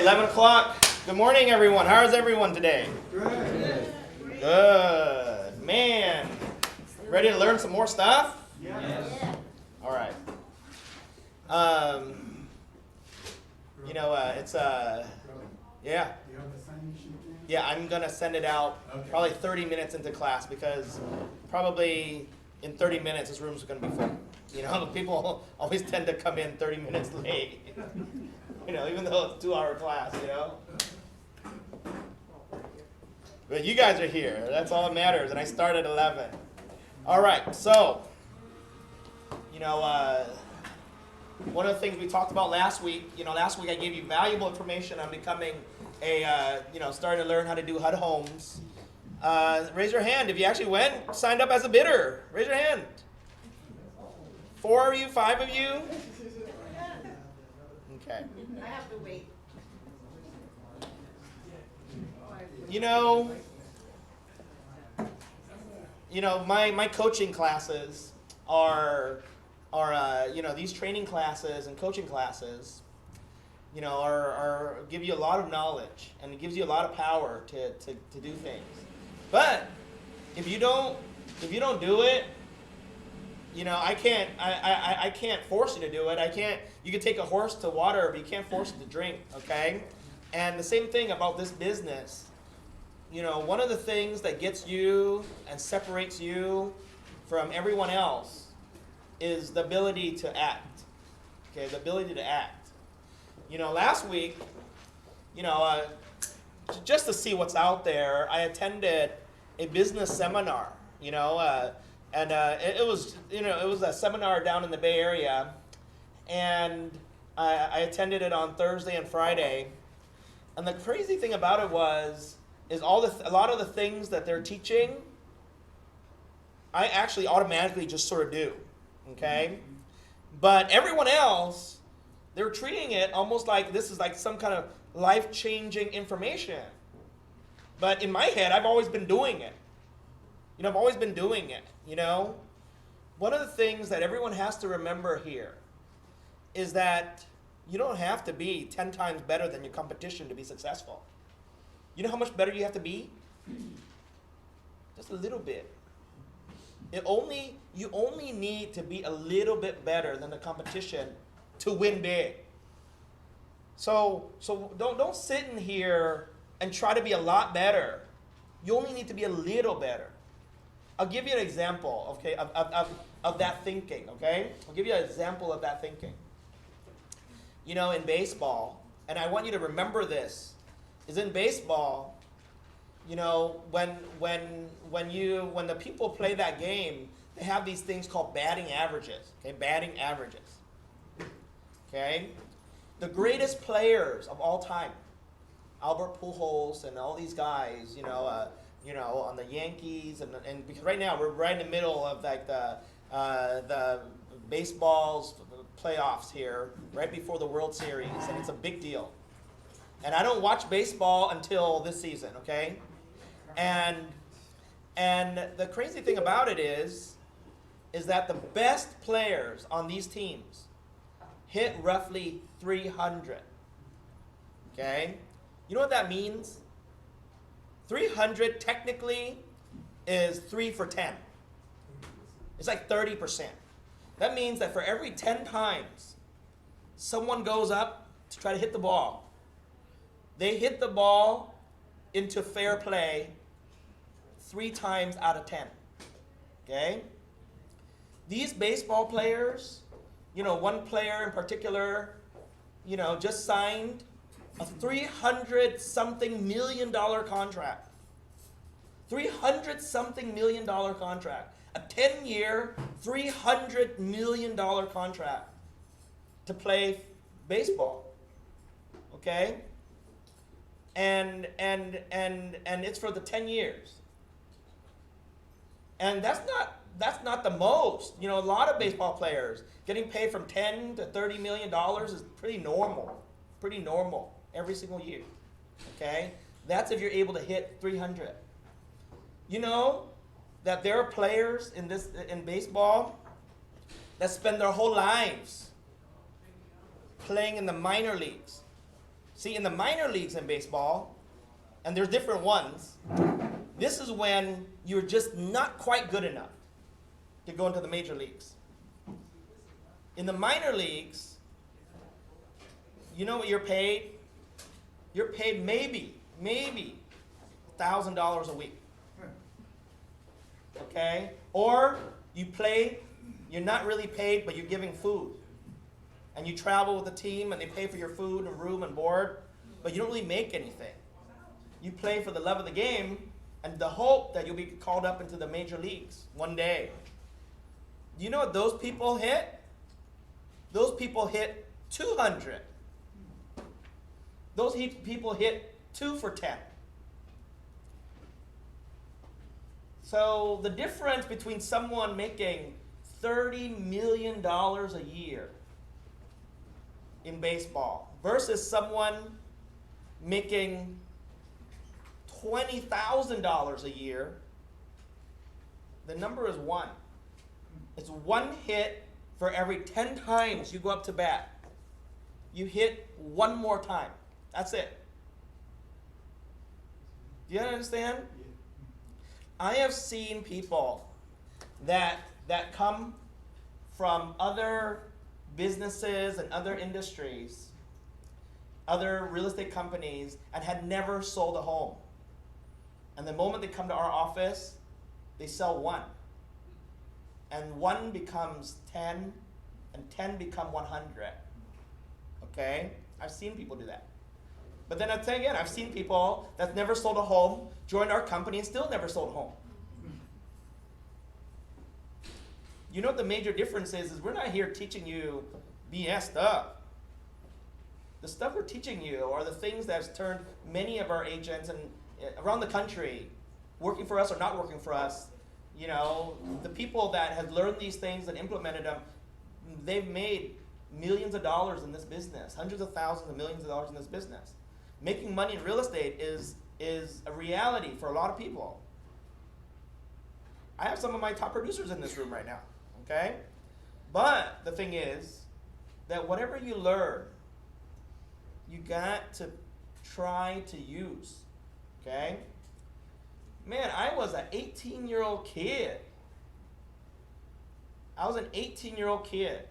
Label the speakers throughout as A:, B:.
A: 11 o'clock. Good morning, everyone. How is everyone today?
B: Good.
A: Good. Man, ready to learn some more stuff?
B: Yes.
A: All right. It's yeah. Yeah, I'm going to send it out probably 30 minutes into class because probably in 30 minutes this room's going to be full. You know, people always tend to come in 30 minutes late. Even though it's a 2-hour class, But you guys are here. That's all that matters. And I start at 11. All right. So, one of the things we talked about last week, last week I gave you valuable information on becoming starting to learn how to do HUD homes. Raise your hand if you actually signed up as a bidder. Raise your hand. 4 of you, 5 of you? Okay.
C: I have to wait.
A: My coaching classes are these training classes and coaching classes, are give you a lot of knowledge and it gives you a lot of power to do things. But if you don't do it, I can't force you to do it. You can take a horse to water, but you can't force it to drink, okay? And the same thing about this business. One of the things that gets you and separates you from everyone else is the ability to act. Okay, the ability to act. Last week, just to see what's out there, I attended a business seminar, and it was a seminar down in the Bay Area, and I attended it on Thursday and Friday. And the crazy thing about it is a lot of the things that they're teaching, I actually automatically just sort of do, okay? But everyone else, they're treating it almost like this is like some kind of life-changing information. But in my head, I've always been doing it. I've always been doing it, One of the things that everyone has to remember here is that you don't have to be 10 times better than your competition to be successful. You know how much better you have to be? Just a little bit. You only need to be a little bit better than the competition to win big. So don't sit in here and try to be a lot better. You only need to be a little better. I'll give you an example, okay, of that thinking, okay? I'll give you an example of that thinking. In baseball, and I want you to remember this, is in baseball, when the people play that game, they have these things called batting averages, okay, batting averages, okay? The greatest players of all time, Albert Pujols and all these guys, on the Yankees, and because right now we're right in the middle of like the baseball's playoffs here, right before the World Series, and it's a big deal. And I don't watch baseball until this season, okay? And the crazy thing about it is that the best players on these teams hit roughly 300, okay? You know what that means? 300 technically is 3 for 10. It's like 30%. That means that for every 10 times someone goes up to try to hit the ball, they hit the ball into fair play 3 times out of 10. Okay? These baseball players, one player in particular, just signed a $300-something million contract. $300-something million contract. A 10-year, $300 million contract to play baseball. Okay? And it's for the 10 years. And that's not the most. A lot of baseball players getting paid from $10 to $30 million is pretty normal. Pretty normal every single year. Okay? That's if you're able to hit 300. That there are players in baseball that spend their whole lives playing in the minor leagues. See, in the minor leagues in baseball, and there's different ones, this is when you're just not quite good enough to go into the major leagues. In the minor leagues, you know what you're paid? You're paid maybe $1,000 a week. Okay? Or you play, you're not really paid, but you're giving food. And you travel with the team, and they pay for your food and room and board, but you don't really make anything. You play for the love of the game and the hope that you'll be called up into the major leagues one day. Do you know what those people hit? Those people hit 200. Those people hit 2 for 10. So the difference between someone making $30 million a year in baseball versus someone making $20,000 a year, the number is 1. It's 1 hit for every 10 times you go up to bat. You hit 1 more time. That's it. Do you understand? I have seen people that come from other businesses and other industries, other real estate companies, and had never sold a home. And the moment they come to our office, they sell 1. And 1 becomes 10, and 10 become 100. Okay? I've seen people do that. But then I'd say again, I've seen people that never sold a home, joined our company, and still never sold a home. You know what the major difference is we're not here teaching you BS stuff. The stuff we're teaching you are the things that has turned many of our agents and around the country, working for us or not working for us, you know, the people that have learned these things and implemented them, they've made millions of dollars in this business, hundreds of thousands of millions of dollars in this business. Making money in real estate is a reality for a lot of people. I have some of my top producers in this room right now, okay? But the thing is that whatever you learn, you got to try to use, okay? Man, I was an 18-year-old kid. I was an 18-year-old kid.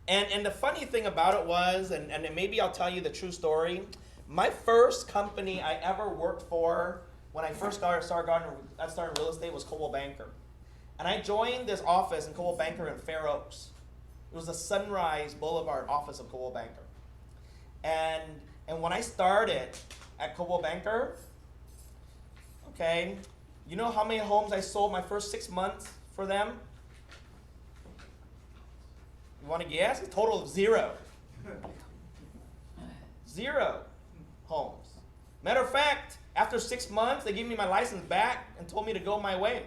A: And the funny thing about it was, and maybe I'll tell you the true story, my first company I ever worked for when I first started real estate was Coldwell Banker. And I joined this office in Coldwell Banker in Fair Oaks. It was the Sunrise Boulevard office of Coldwell Banker. And when I started at Coldwell Banker, okay, you know how many homes I sold my first 6 months for them? You want to guess? A total of 0. 0 homes. Matter of fact, after 6 months, they gave me my license back and told me to go my way.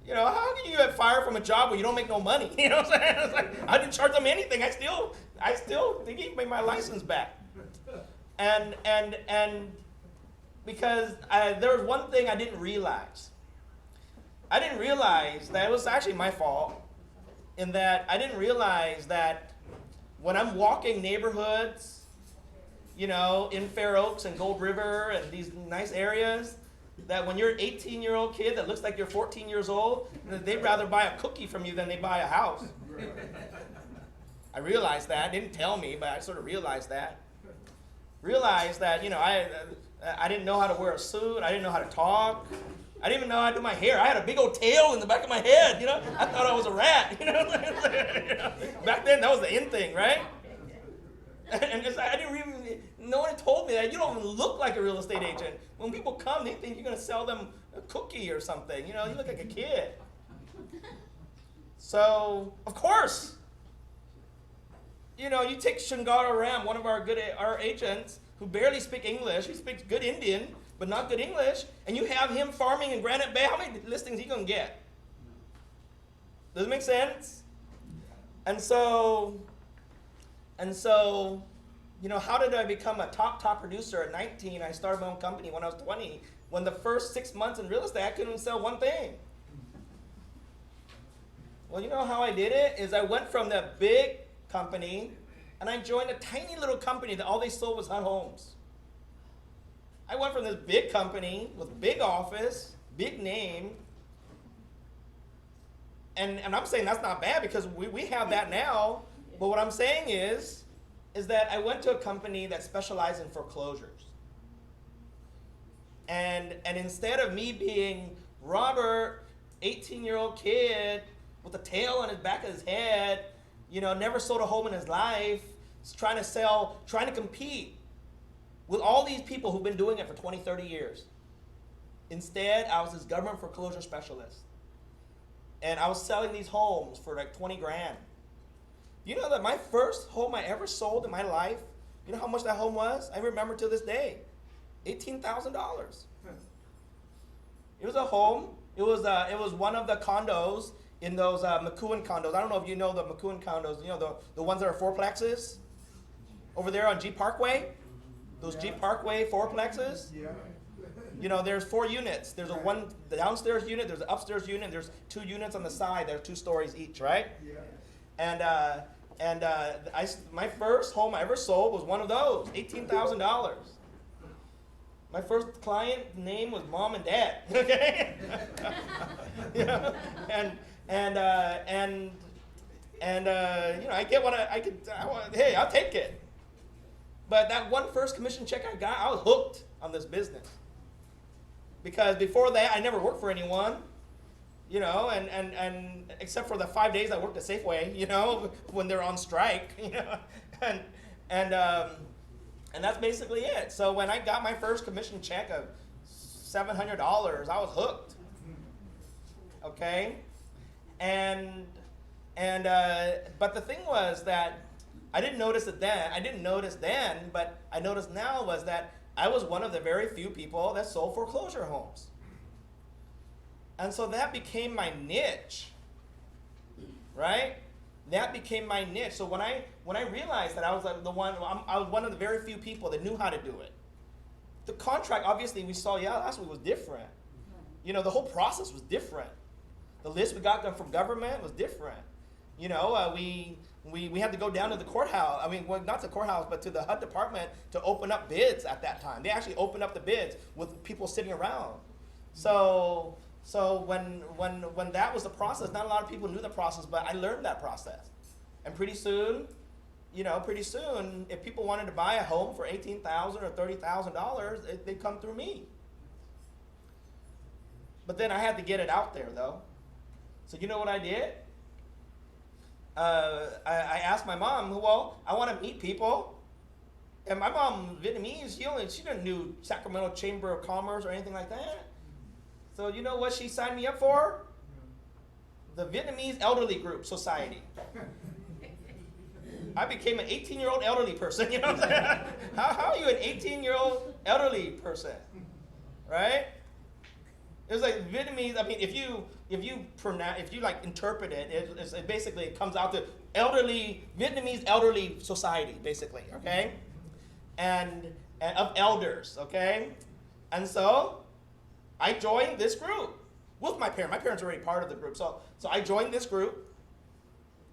A: You know, how can you get fired from a job where you don't make no money? You know what I'm saying? It's like, I didn't charge them anything. They gave me my license back. And because there was one thing I didn't realize. I didn't realize that it was actually my fault, in that I didn't realize that when I'm walking neighborhoods, you know, in Fair Oaks and Gold River and these nice areas, that when you're an 18-year-old kid that looks like you're 14 years old, they'd rather buy a cookie from you than they buy a house. I realized that. It didn't tell me, but I sort of realized that. Realized that, you know, I didn't know how to wear a suit. I didn't know how to talk. I didn't even know how to do my hair. I had a big old tail in the back of my head, you know. I thought I was a rat, you know. Back then, that was the in thing, right? And I didn't even, no one told me that. You don't even look like a real estate agent. When people come, they think you're going to sell them a cookie or something. You know, you look like a kid. So, of course, you know, you take Shangara Ram, one of our agents, who barely speak English. He speaks good Indian, but not good English. And you have him farming in Granite Bay. How many listings he going to get? Does it make sense? And so, you know, how did I become a top producer at 19? I started my own company when I was 20. When the first 6 months in real estate, I couldn't sell one thing. Well, you know how I did it? Is I went from that big company and I joined a tiny little company that all they sold was HUD homes. I went from this big company with big office, big name, and I'm saying that's not bad because we have that now. But what I'm saying is that I went to a company that specialized in foreclosures. And instead of me being Robert, 18-year-old kid with a tail on his back of his head, never sold a home in his life, trying to compete with all these people who've been doing it for 20, 30 years. Instead, I was this government foreclosure specialist. And I was selling these homes for like 20 grand. You know that my first home I ever sold in my life, you know how much that home was? I remember to this day, $18,000. It was a home. It was one of the condos in those McCoon condos. I don't know if you know the McCoon condos, the ones that are fourplexes over there on G Parkway. Those G Parkway fourplexes. Yeah. There's 4 units. There's the downstairs unit, there's an upstairs unit, there's 2 units on the side. They're 2 stories each, right? Yeah. And my first home I ever sold was one of those, $18,000. My first client name was Mom and Dad. Okay. I get what hey, I'll take it. But that one first commission check I got, I was hooked on this business. Because before that, I never worked for anyone, and except for the 5 days I worked at Safeway, when they're on strike, and that's basically it. So when I got my first commission check of $700, I was hooked. Okay, but the thing was that I didn't notice it then. But I noticed now was that I was one of the very few people that sold foreclosure homes. And so that became my niche, right? That became my niche. So when I realized that I was I was one of the very few people that knew how to do it. The contract, obviously, we saw last week was different. The whole process was different. The list we got from government was different. We had to go down to the courthouse. Not the courthouse, but to the HUD department to open up bids at that time. They actually opened up the bids with people sitting around. So when that was the process, not a lot of people knew the process, but I learned that process. And pretty soon, if people wanted to buy a home for $18,000 or $30,000, they'd come through me. But then I had to get it out there, though. So you know what I did? I asked my mom, well, I want to meet people. And my mom, Vietnamese, she didn't know Sacramento Chamber of Commerce or anything like that. So you know what she signed me up for? The Vietnamese Elderly Group Society. I became an 18-year-old elderly person, you know what I'm saying? How are you an 18-year-old elderly person, right? It was like Vietnamese. If you interpret it, it basically comes out to Vietnamese elderly society, basically, okay, and of elders, okay, and so I joined this group with my parents. My parents were already part of the group, so I joined this group,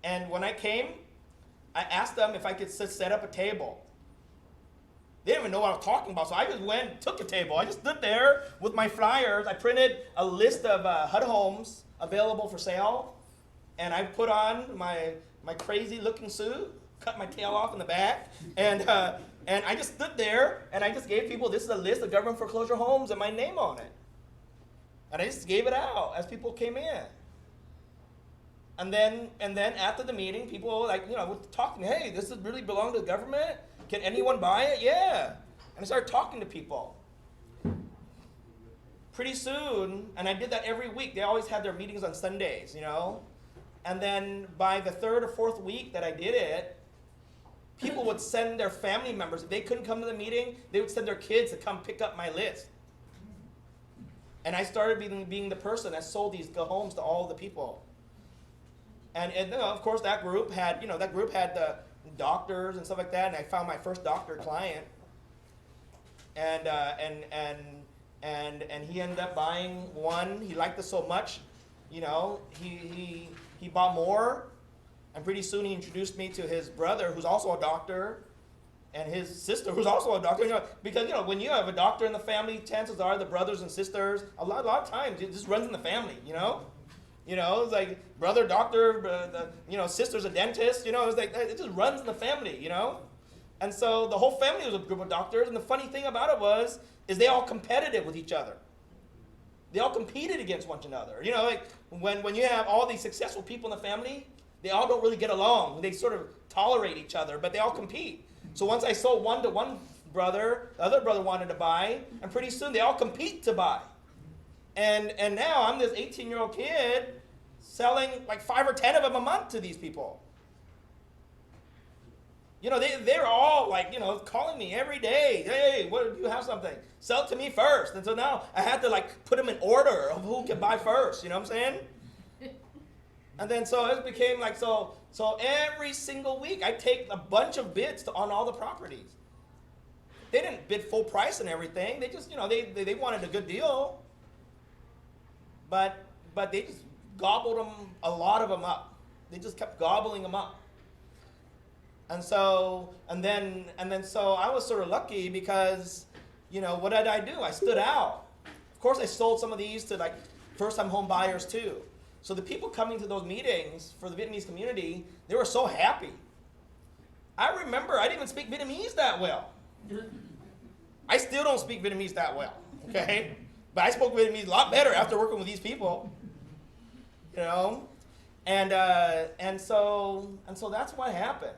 A: and when I came, I asked them if I could set up a table. They didn't even know what I was talking about, so I just went and took a table. I just stood there with my flyers. I printed a list of HUD homes available for sale, and I put on my crazy-looking suit, cut my tail off in the back, and I just stood there, and I just gave people, this is a list of government foreclosure homes and my name on it. And I just gave it out as people came in. And then after the meeting, people would talk to me, hey, this really belong to the government? Can anyone buy it? Yeah. And I started talking to people. Pretty soon, and I did that every week. They always had their meetings on Sundays, And then by the 3rd or 4th week that I did it, people would send their family members. If they couldn't come to the meeting, they would send their kids to come pick up my list. And I started being the person that sold these homes to all the people. And of course, that group had the doctors and stuff like that, and I found my first doctor client, and he ended up buying one. He liked it so much, he bought more, And pretty soon he introduced me to his brother, who's also a doctor, and his sister, who's also a doctor. Because when you have a doctor in the family, chances are the brothers and sisters, a lot of times it just runs in the family. It's like brother doctor, sister's a dentist. It's like it just runs in the family. And so the whole family was a group of doctors. And the funny thing about it is they all competitive with each other. They all competed against one another. Like when you have all these successful people in the family, they all don't really get along. They sort of tolerate each other, but they all compete. So once I sold one to one brother, the other brother wanted to buy, and pretty soon they all compete to buy. And now I'm this 18-year-old kid selling like 5 or 10 of them a month to these people. They're all like, calling me every day. Hey, what do you have something? Sell it to me first. And so now I had to like put them in order of who can buy first. You know what I'm saying? And then so it became like, so every single week I take a bunch of bids on all the properties. They didn't bid full price and everything. They just, they wanted a good deal. But they just gobbled a lot of them up. They just kept gobbling them up. And so I was sort of lucky because, what did I do? I stood out. Of course I sold some of these to like first-time home buyers too. So the people coming to those meetings for the Vietnamese community, they were so happy. I remember I didn't even speak Vietnamese that well. I still don't speak Vietnamese that well, okay? But I spoke Vietnamese a lot better after working with these people, And so that's what happened.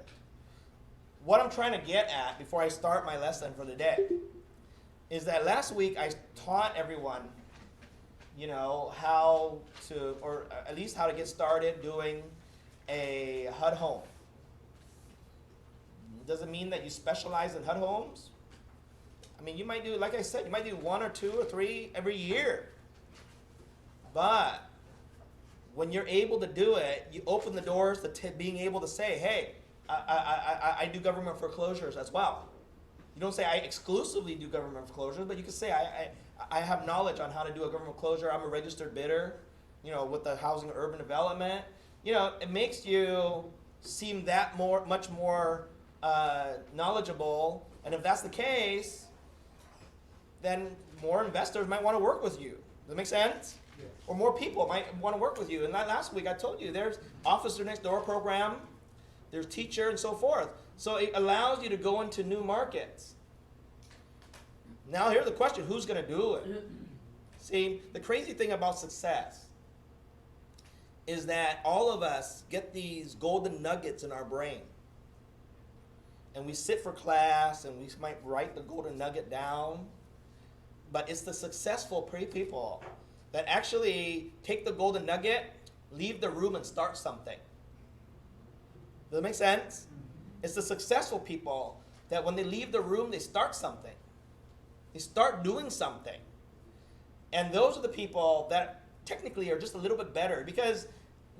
A: What I'm trying to get at before I start my lesson for the day is that last week I taught everyone how to, or at least how to get started doing a HUD home. Does it mean that you specialize in HUD homes? I mean, you might do, like I said, you might do 1 or 2 or 3 every year. But when you're able to do it, you open the doors to being able to say, hey, I do government foreclosures as well. You don't say I exclusively do government foreclosures, but you can say I have knowledge on how to do a government foreclosure. I'm a registered bidder, with the housing and urban development. It makes you seem much more knowledgeable. And if that's the case, then more investors might want to work with you. Does that make sense? Yeah. Or more people might want to work with you. And last week I told you there's Officer Next Door program, there's teacher, and so forth. So it allows you to go into new markets. Now here's the question, who's going to do it? See, the crazy thing about success is that all of us get these golden nuggets in our brain. And we sit for class and we might write the golden nugget down. But it's the successful people that actually take the golden nugget, leave the room, and start something. Does that make sense? It's the successful people that when they leave the room, they start something. They start doing something. And those are the people that technically are just a little bit better, because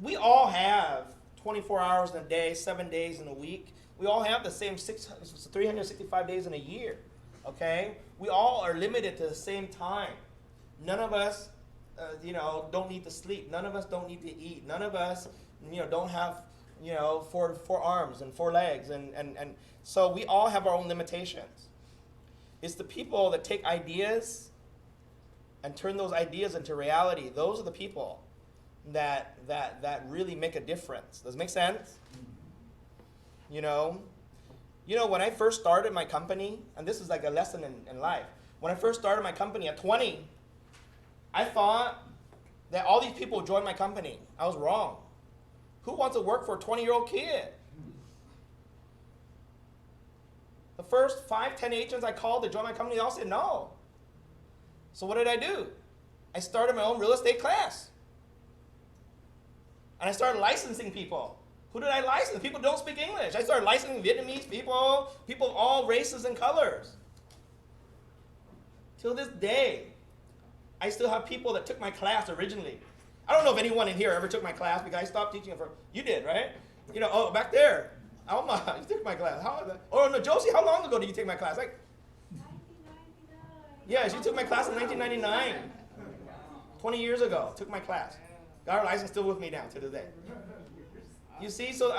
A: we all have 24 hours in a day, 7 days in a week. We all have the same 365 days in a year, okay? We all are limited to the same time. None of us, don't need to sleep. None of us don't need to eat. None of us, don't have, 4 arms and 4 legs. And so we all have our own limitations. It's the people that take ideas and turn those ideas into reality. Those are the people that really make a difference. Does it make sense? When I first started my company, and this is like a lesson in life. When I first started my company at 20, I thought that all these people would join my company. I was wrong. Who wants to work for a 20-year-old kid? The first 5, 10 agents I called to join my company, they all said no. So what did I do? I started my own real estate class. And I started licensing people. Who did I license? People who don't speak English. I started licensing Vietnamese people of all races and colors. Till this day, I still have people that took my class originally. I don't know if anyone in here ever took my class because I stopped teaching it for, you did, right? Back there. Alma, you took my class. Oh, no, Josie, how long ago did you take my class?
B: 1999.
A: Yeah, she took my class in 1999. 20 years ago, took my class. Got her license, still with me now to this day. You see, so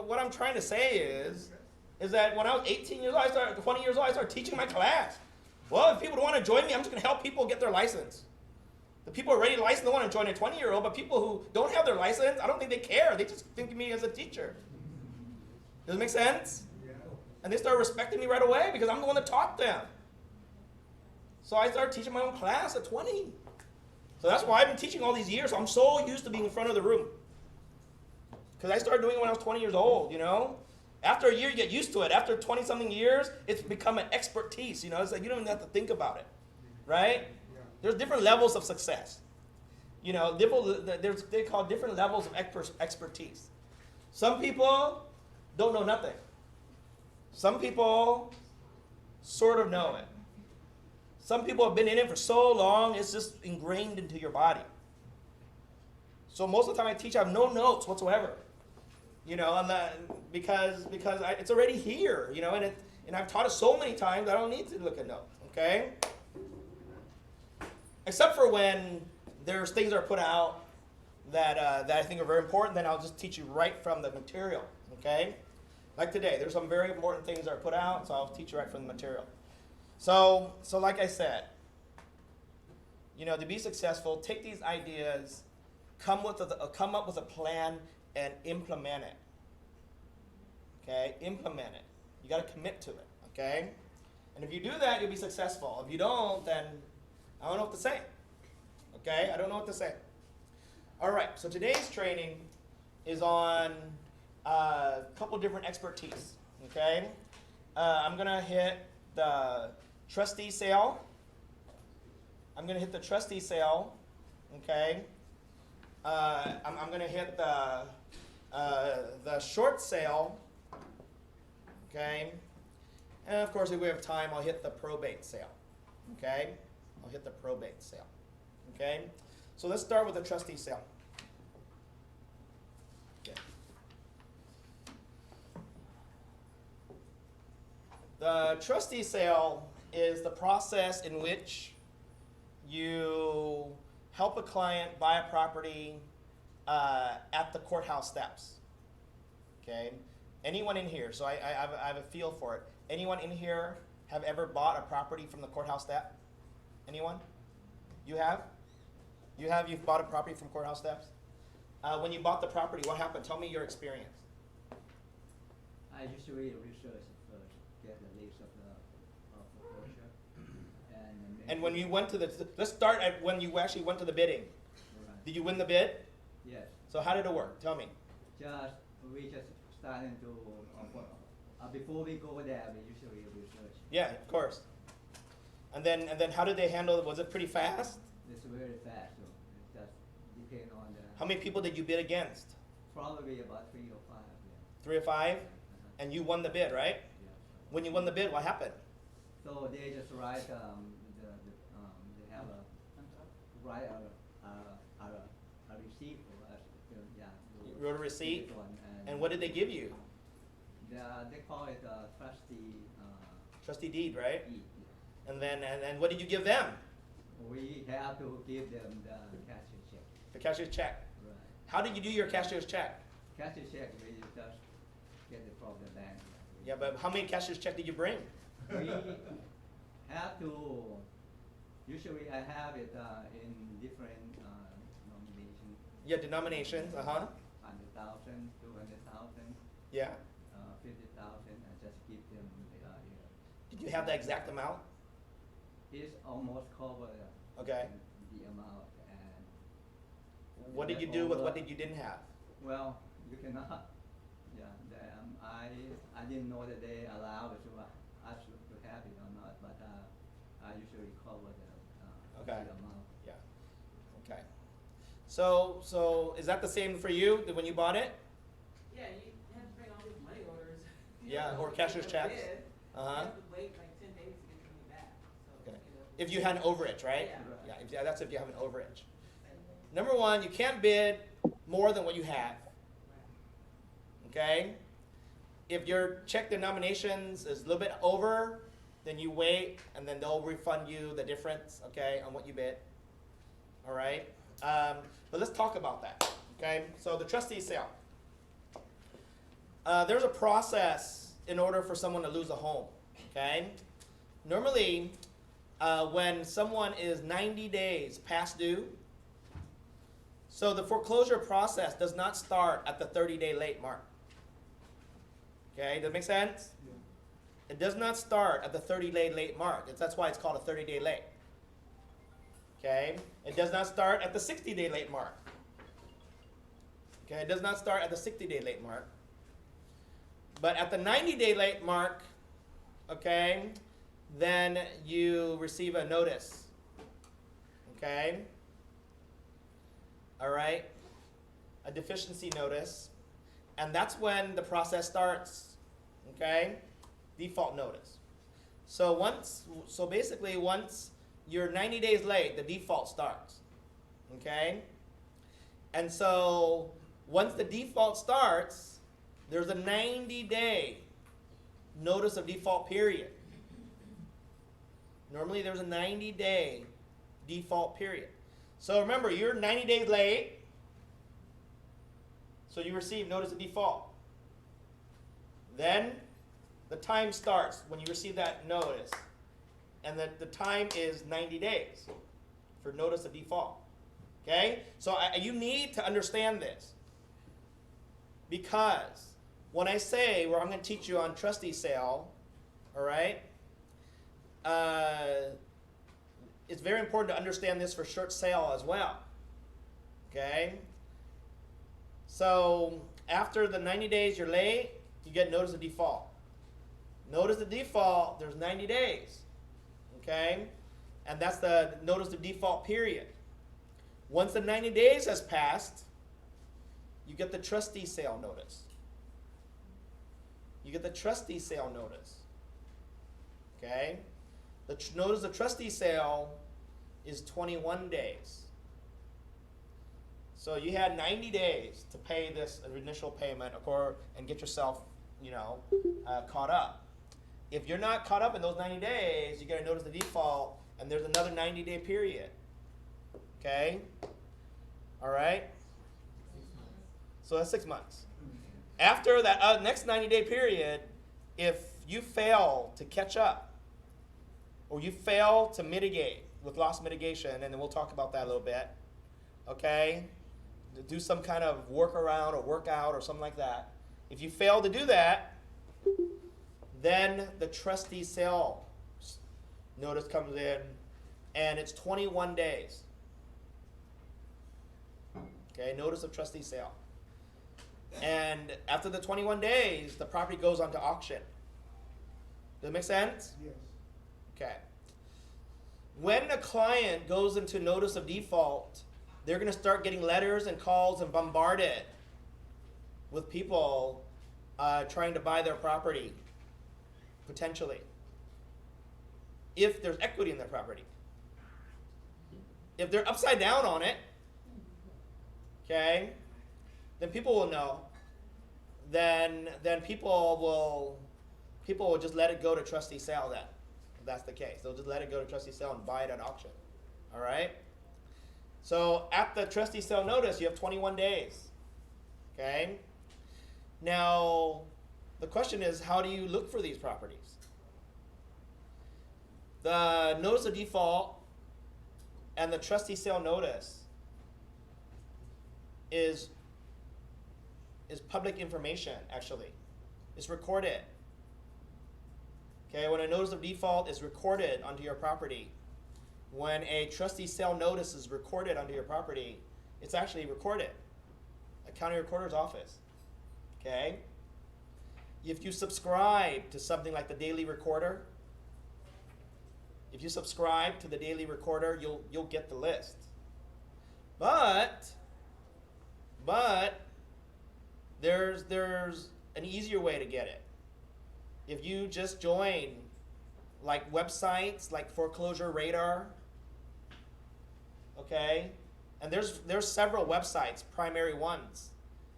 A: what I'm trying to say is that when I was 18 years old, 20 years old, I started teaching my class. Well, if people don't want to join me, I'm just going to help people get their license. The people already licensed don't want to join a 20-year-old, but people who don't have their license, I don't think they care. They just think of me as a teacher. Does it make sense?
C: Yeah.
A: And they start respecting me right away because I'm the one that taught them. So I started teaching my own class at 20. So that's why I've been teaching all these years. So I'm so used to being in front of the room. Because I started doing it when I was 20 years old, you know? After a year, you get used to it. After 20-something years, it's become an expertise, you know? It's like you don't even have to think about it, right?
C: Yeah.
A: There's different levels of success. You know, they call different levels of expertise. Some people don't know nothing. Some people sort of know it. Some people have been in it for so long, it's just ingrained into your body. So most of the time I teach, I have no notes whatsoever. You know, because it's already here, you know, and I've taught it so many times, I don't need to look at notes, okay? Except for when there's things that are put out that I think are very important, then I'll just teach you right from the material, okay? Like today, there's some very important things that are put out, so I'll teach you right from the material. So like I said, you know, to be successful, take these ideas, come up with a plan, and implement it. Okay, implement it. You got to commit to it. Okay, and if you do that, you'll be successful. If you don't, then I don't know what to say. Okay, I don't know what to say. All right, so today's training is on a couple different expertise. Okay, I'm gonna hit the trustee sale. I'm gonna hit the trustee sale. Okay. I'm gonna hit the short sale. Okay. And of course, if we have time, I'll hit the probate sale. Okay. I'll hit the probate sale. Okay. So let's start with the trustee sale. Okay. The trustee sale is the process in which you help a client buy a property at the courthouse steps. Okay? Anyone in here, so I have a feel for it. Anyone in here have ever bought a property from the courthouse step? Anyone? You have? You've bought a property from courthouse steps? When you bought the property, what happened? Tell me your experience.
D: I usually research first, get the list of the foreclosure,
A: And when you went to let's start at when you actually went to the bidding.
D: right.
A: Did you win the bid?
D: Yes,
A: So how did it work? Tell me.
D: we just starting to before we go there, we usually research.
A: Yeah, of course. And then how did they handle it? Was it pretty fast?
D: It's very fast, so it just depend on the.
A: How many people did you bid against?
D: Probably about 3 or 5. Yeah.
A: 3 or 5? And you won the bid, right?
D: Yeah.
A: When you won the bid, what happened?
D: So they just write they have write a receipt for us. Yeah.
A: You wrote a receipt?
D: this one,
A: And what did they give you?
D: They call it trustee
A: Trustee deed, right?
D: deed.
A: And then what did you give them?
D: We have to give them the cashier's check.
A: The cashier's check.
D: Right.
A: How did you do your cashier's check?
D: Cashier's check, we just get it from the bank.
A: Yeah, but how many cashier's check did you bring?
D: We have to, usually I have it in different denominations.
A: Yeah, denominations,
D: 100,000, 200,000,
A: Yeah.
D: 50,000, and just give them
A: Did you have the exact amount?
D: it's almost covered
A: Okay.
D: the amount. And
A: What did you do with what did you didn't have?
D: well, you cannot. Yeah, I didn't know that they allowed us to have it or not, but I usually cover the
A: Okay.
D: amount.
A: Yeah. Okay. So is that the same for you when you bought it?
B: Yeah, you have to bring all these money orders. You
A: Yeah,
B: don't know
A: or
B: what you're
A: cashier's
B: gonna
A: checks.
B: bid.
A: Uh-huh.
B: You have to wait like 10 days to get the money back. So,
A: Okay.
B: you know.
A: If you had an overage, right?
B: Yeah.
A: Yeah, that's if you have an overage. Number one, you can't bid more than what you have. Okay? If your check denominations is a little bit over, then you wait, and then they'll refund you the difference, okay, on what you bid. All right? But let's talk about that, okay? So the trustee sale. there's a process in order for someone to lose a home. Okay? Normally, when someone is 90 days past due, so the foreclosure process does not start at the 30-day late mark. Okay, does that make sense?
C: Yeah.
A: It does not start at the 30-day late mark. That's why it's called a 30-day late. Okay, it does not start at the 60-day late mark. Okay, it does not start at the 60-day late mark. But at the 90-day late mark, okay, then you receive a notice. Okay? All right? A deficiency notice. And that's when the process starts. Okay? Default notice. So basically once you're 90 days late, the default starts. Okay? And so once the default starts, there's a 90-day notice of default period. Normally there's a 90-day default period. So remember, you're 90 days late, so you receive notice of default. Then the time starts when you receive that notice, and the time is 90 days for notice of default. Okay? So you need to understand this, because when I say, I'm going to teach you on trustee sale, all right, it's very important to understand this for short sale as well. Okay? So after the 90 days you're late, you get notice of default. Notice of default, there's 90 days. Okay? And that's the notice of default period. Once the 90 days has passed, you get the trustee sale notice. You get the trustee sale notice. Okay? The notice of trustee sale is 21 days. So you had 90 days to pay this initial payment and get yourself, caught up. If you're not caught up in those 90 days, you get a notice of default, and there's another 90-day period. Okay? All right? So that's 6 months. After that next 90-day period, if you fail to catch up, or you fail to mitigate with loss mitigation, and then we'll talk about that a little bit, okay? Do some kind of workaround or workout or something like that. If you fail to do that, then the trustee sale notice comes in, and it's 21 days. Okay, notice of trustee sale. And after the 21 days, the property goes onto auction. Does it make sense?
C: Yes.
A: Okay. When a client goes into notice of default, they're going to start getting letters and calls and bombarded with people trying to buy their property, potentially, if there's equity in their property. If they're upside down on it, okay, then people will know. Then people will just let it go to trustee sale then. If that's the case, they'll just let it go to trustee sale and buy it at auction. All right? So at the trustee sale notice, you have 21 days. Okay? Now, the question is, how do you look for these properties? The notice of default and the trustee sale notice is public information, actually. It's recorded. Okay, when a notice of default is recorded onto your property, when a trustee sale notice is recorded onto your property, it's actually recorded at county recorder's office. Okay? If you subscribe to something like the daily recorder, if you subscribe to the daily recorder, you'll get the list. But there's an easier way to get it. If you just join like websites like Foreclosure Radar, okay, and there's several websites, primary ones.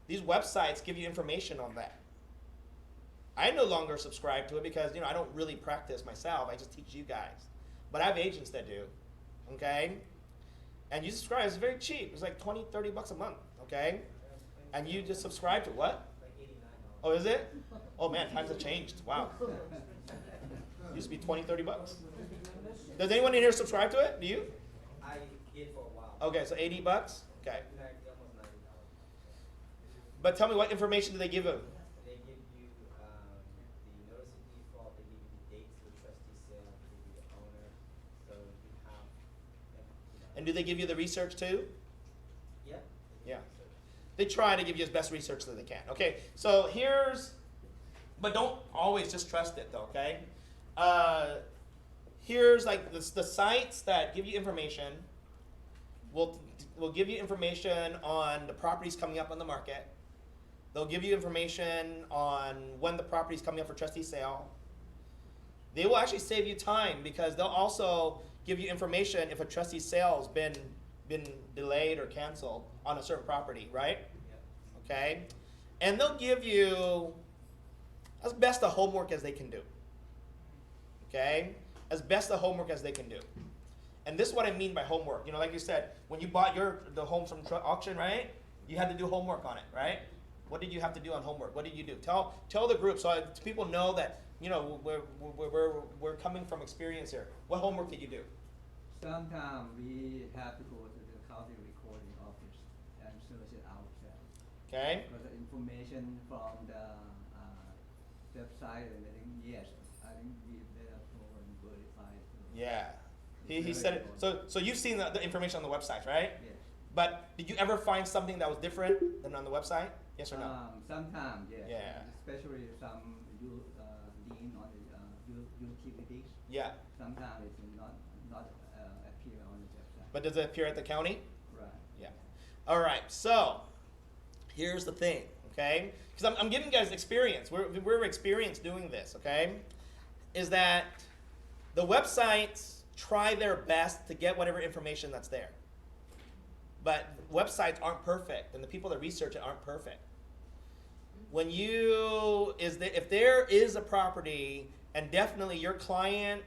A: These websites give you information on that. I no longer subscribe to it because I don't really practice myself. I just teach you guys. But I have agents that do, okay? And you subscribe, it's very cheap. It's like $20, $30 a month, okay? And you just subscribe to what?
E: Like $89.
A: Oh, is it? Oh man, times have changed. Wow. Used to be 20, 30 bucks. Does anyone in here subscribe to it? Do you?
C: I did for a while.
A: Okay, so 80 bucks? Okay.
C: Almost $90.
A: But tell me, what information do they give them?
C: They give you the notice of default, they give you the dates of the trustee sale, they give you the owner, so you have,
A: And do they give you the research too?
C: yeah.
A: Yeah. They try to give you as best research that they can. Okay, so but don't always just trust it though, okay? Here's like the sites that give you information. Will give you information on the properties coming up on the market. They'll give you information on when the property is coming up for trustee sale. They will actually save you time because they'll also give you information if a trustee sale's been delayed or canceled on a certain property, right?
C: Yeah.
A: Okay? And they'll give you as best the homework as they can do. Okay? As best the homework as they can do. And this is what I mean by homework. You know, like you said, when you bought the home from auction, right? You had to do homework on it, right? What did you have to do on homework? What did you do? Tell the group so people know that, you know, we're coming from experience here. What homework did you do?
D: Sometimes we have to go to the county recording office and search it ourselves.
A: Okay?
D: Because the information from the website and I think, yes, I think we better go and verify it.
A: Yeah. He said it. So you've seen the information on the website, right?
D: Yes.
A: But did you ever find something that was different than on the website? Yes or no?
D: Sometimes, yes.
A: Yeah.
D: Especially some lien on the utilities.
A: Yeah.
D: Sometimes it's not appear on the website.
A: But does it appear at the county?
D: Right.
A: Yeah. All right. So here's the thing, okay? Because I'm giving you guys experience. We're experienced doing this, okay? Is that the websites try their best to get whatever information that's there. But websites aren't perfect, and the people that research it aren't perfect. If there is a property, and definitely your client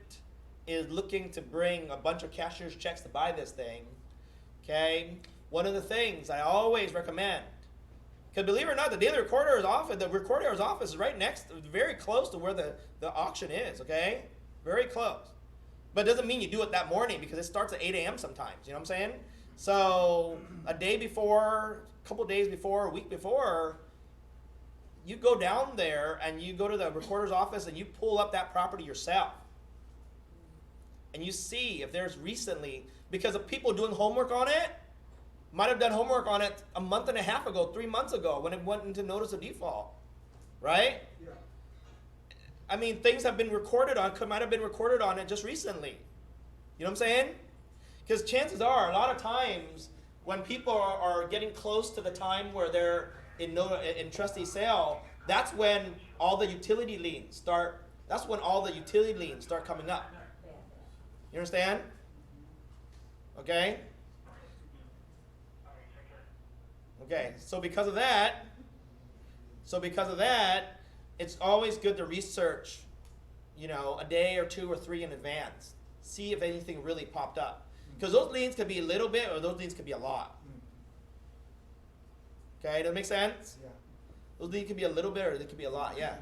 A: is looking to bring a bunch of cashier's checks to buy this thing, okay? One of the things I always recommend, because believe it or not, the daily recorder's office is right next, very close to where the auction is, okay? Very close. But it doesn't mean you do it that morning because it starts at 8 a.m. sometimes, you know what I'm saying? So a day before, a couple days before, a week before, you go down there and you go to the recorder's office and you pull up that property yourself. And you see if there's recently, because of people doing homework on it, might have done homework on it a month and a half ago, 3 months ago when it went into notice of default, right?
E: Yeah.
A: I mean, things have been recorded on, might have been recorded on it just recently. You know what I'm saying? Because chances are, a lot of times, when people are getting close to the time where they're in trustee sale, that's when all the utility liens start. That's when all the utility liens start coming up. You understand? Okay. Okay. So because of that, it's always good to research, you know, a day or 2 or 3 in advance. See if anything really popped up. Because those liens could be a little bit or those liens could be a lot. Okay, does that make sense?
E: Yeah.
A: Those liens could be a little bit or they could be a lot, yeah.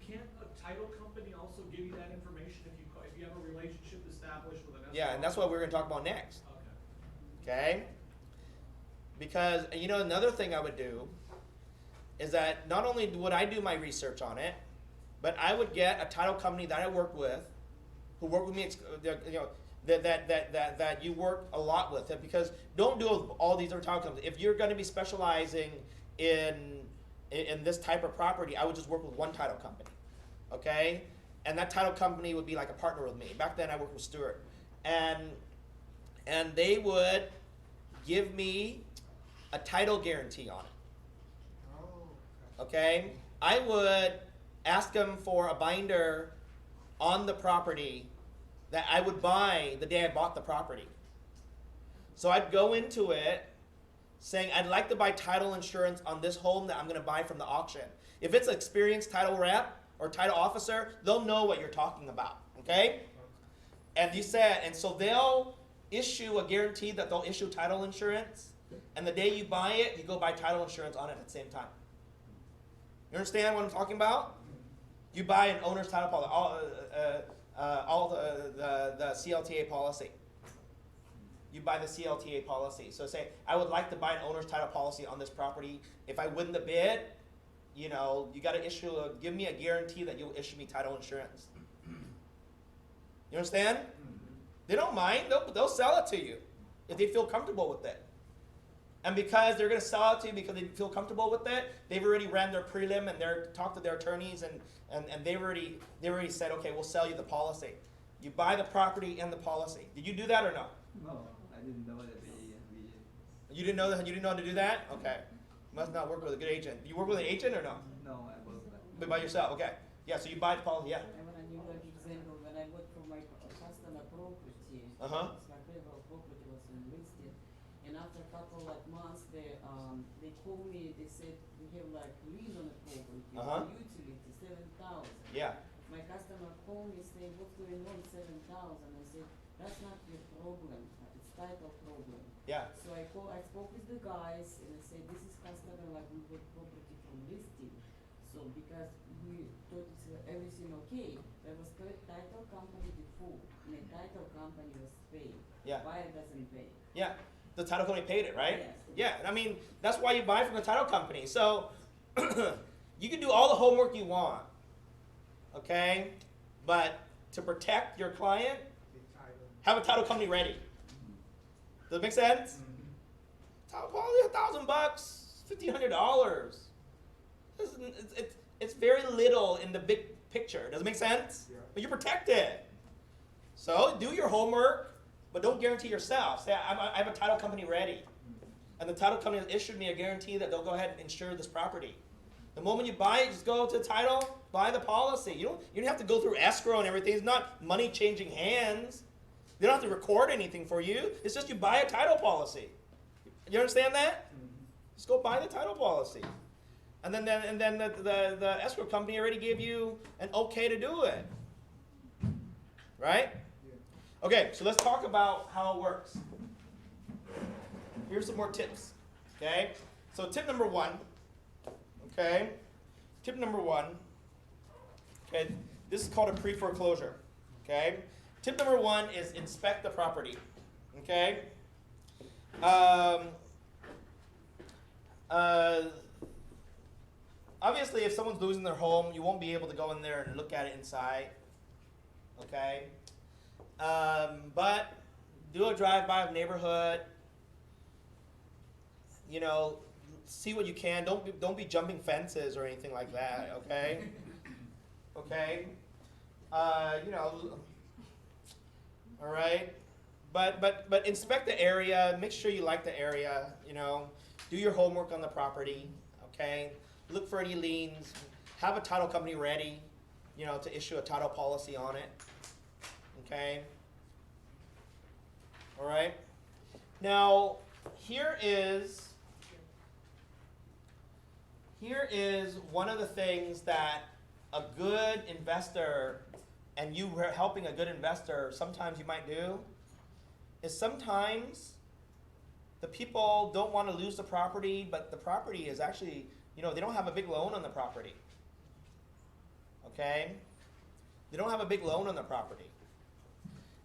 B: Can't a title company also give you that information if you have a relationship established with an escrow?
A: Yeah, and that's what we're going to talk about next.
B: Okay.
A: Okay? Because, you know, another thing I would do is that not only would I do my research on it, but I would get a title company that I worked with, who worked with me, you know, that you work a lot with it, because don't do it with all these other title companies. If you're going to be specializing in this type of property, I would just work with one title company, okay? And that title company would be like a partner with me. Back then I worked with Stuart, and they would give me a title guarantee on it.
E: Oh,
A: Okay, I would ask them for a binder on the property that I would buy the day I bought the property. So I'd go into it saying, I'd like to buy title insurance on this home that I'm going to buy from the auction. If it's an experienced title rep or title officer, they'll know what you're talking about, okay? And so they'll issue a guarantee that they'll issue title insurance, and the day you buy it, you go buy title insurance on it at the same time. You understand what I'm talking about? You buy an owner's title policy, all the CLTA policy. You buy the CLTA policy. So say, I would like to buy an owner's title policy on this property. If I win the bid, you know, you got to give me a guarantee that you'll issue me title insurance. You understand? They don't mind. They'll sell it to you if they feel comfortable with it. And because they're going to sell it to you because they feel comfortable with it, they've already ran their prelim and they're talked to their attorneys and they've already said, okay, we'll sell you the policy. You buy the property and the policy. Did you do that or no?
D: No, I didn't know that we
A: You didn't know that? You didn't know how to do that? Okay. Must not work with a good agent. You work with an agent or no?
D: no, I was
A: But by yourself, okay. Yeah, so you buy the policy, yeah.
F: I want to give an example. When I worked for my customer property,
A: Uh-huh.
F: my favorite property was listed, and after a couple of months, they called me. They said we have like lien on the property,
A: Uh-huh.
F: utility 7,000.
A: Yeah.
F: My customer called me saying, "What's going on? 7,000." I said, "That's not your problem. It's title problem."
A: Yeah.
F: So I spoke with the guys and I said, "This is customer like we got property from listing." So because we thought it's everything okay, there was title company default, and the title company was paid.
A: Yeah.
F: Buyer doesn't pay.
A: Yeah. The title company paid it, right?
F: Yes.
A: Yeah. I mean, that's why you buy from the title company. So you can do all the homework you want, okay? But to protect your client,
E: The title.
A: have a title company ready. Does it make sense? Title policy, $1,000, $1,500. It's very little in the big picture. Does it make sense?
E: Yeah.
A: But you're protected. So do your homework, but don't guarantee yourself. Say, I have a title company ready. And the title company has issued me a guarantee that they'll go ahead and insure this property. The moment you buy it, just go to the title, buy the policy. You don't have to go through escrow and everything. It's not money changing hands. They don't have to record anything for you. It's just you buy a title policy. You understand that? Just go buy the title policy. And then the escrow company already gave you an okay to do it. Right?
E: Yeah.
A: Okay, so let's talk about how it works. Here's some more tips. Okay? So tip number one. Okay? Tip number one. Okay, this is called a pre-foreclosure. Okay? Tip number one is inspect the property. Okay? Obviously, if someone's losing their home, you won't be able to go in there and look at it inside. Okay? But do a drive-by of neighborhood. You know, see what you can. Don't be jumping fences or anything like that. Okay? Okay? You know, all right? But inspect the area. Make sure you like the area. You know, do your homework on the property. Okay? Look for any liens. Have a title company ready, you know, to issue a title policy on it. Okay? All right? Now, here is one of the things that a good investor, and you helping a good investor, sometimes you might do, is sometimes the people don't want to lose the property, but the property is actually, you know, they don't have a big loan on the property. Okay? They don't have a big loan on the property.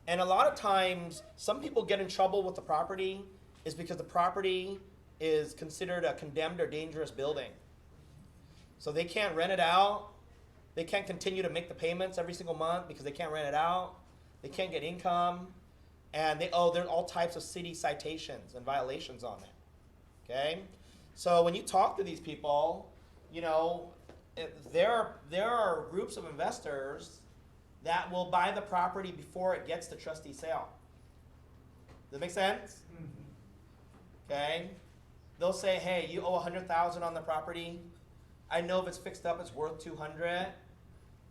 A: And a lot of times, some people get in trouble with the property is because the property is considered a condemned or dangerous building. So they can't rent it out. They can't continue to make the payments every single month because they can't rent it out. They can't get income. And there are all types of city citations and violations on it. Okay? So when you talk to these people, you know, there are groups of investors that will buy the property before it gets to trustee sale. Does that make sense? Okay? They'll say, hey, you owe $100,000 on the property. I know if it's fixed up, it's worth $200,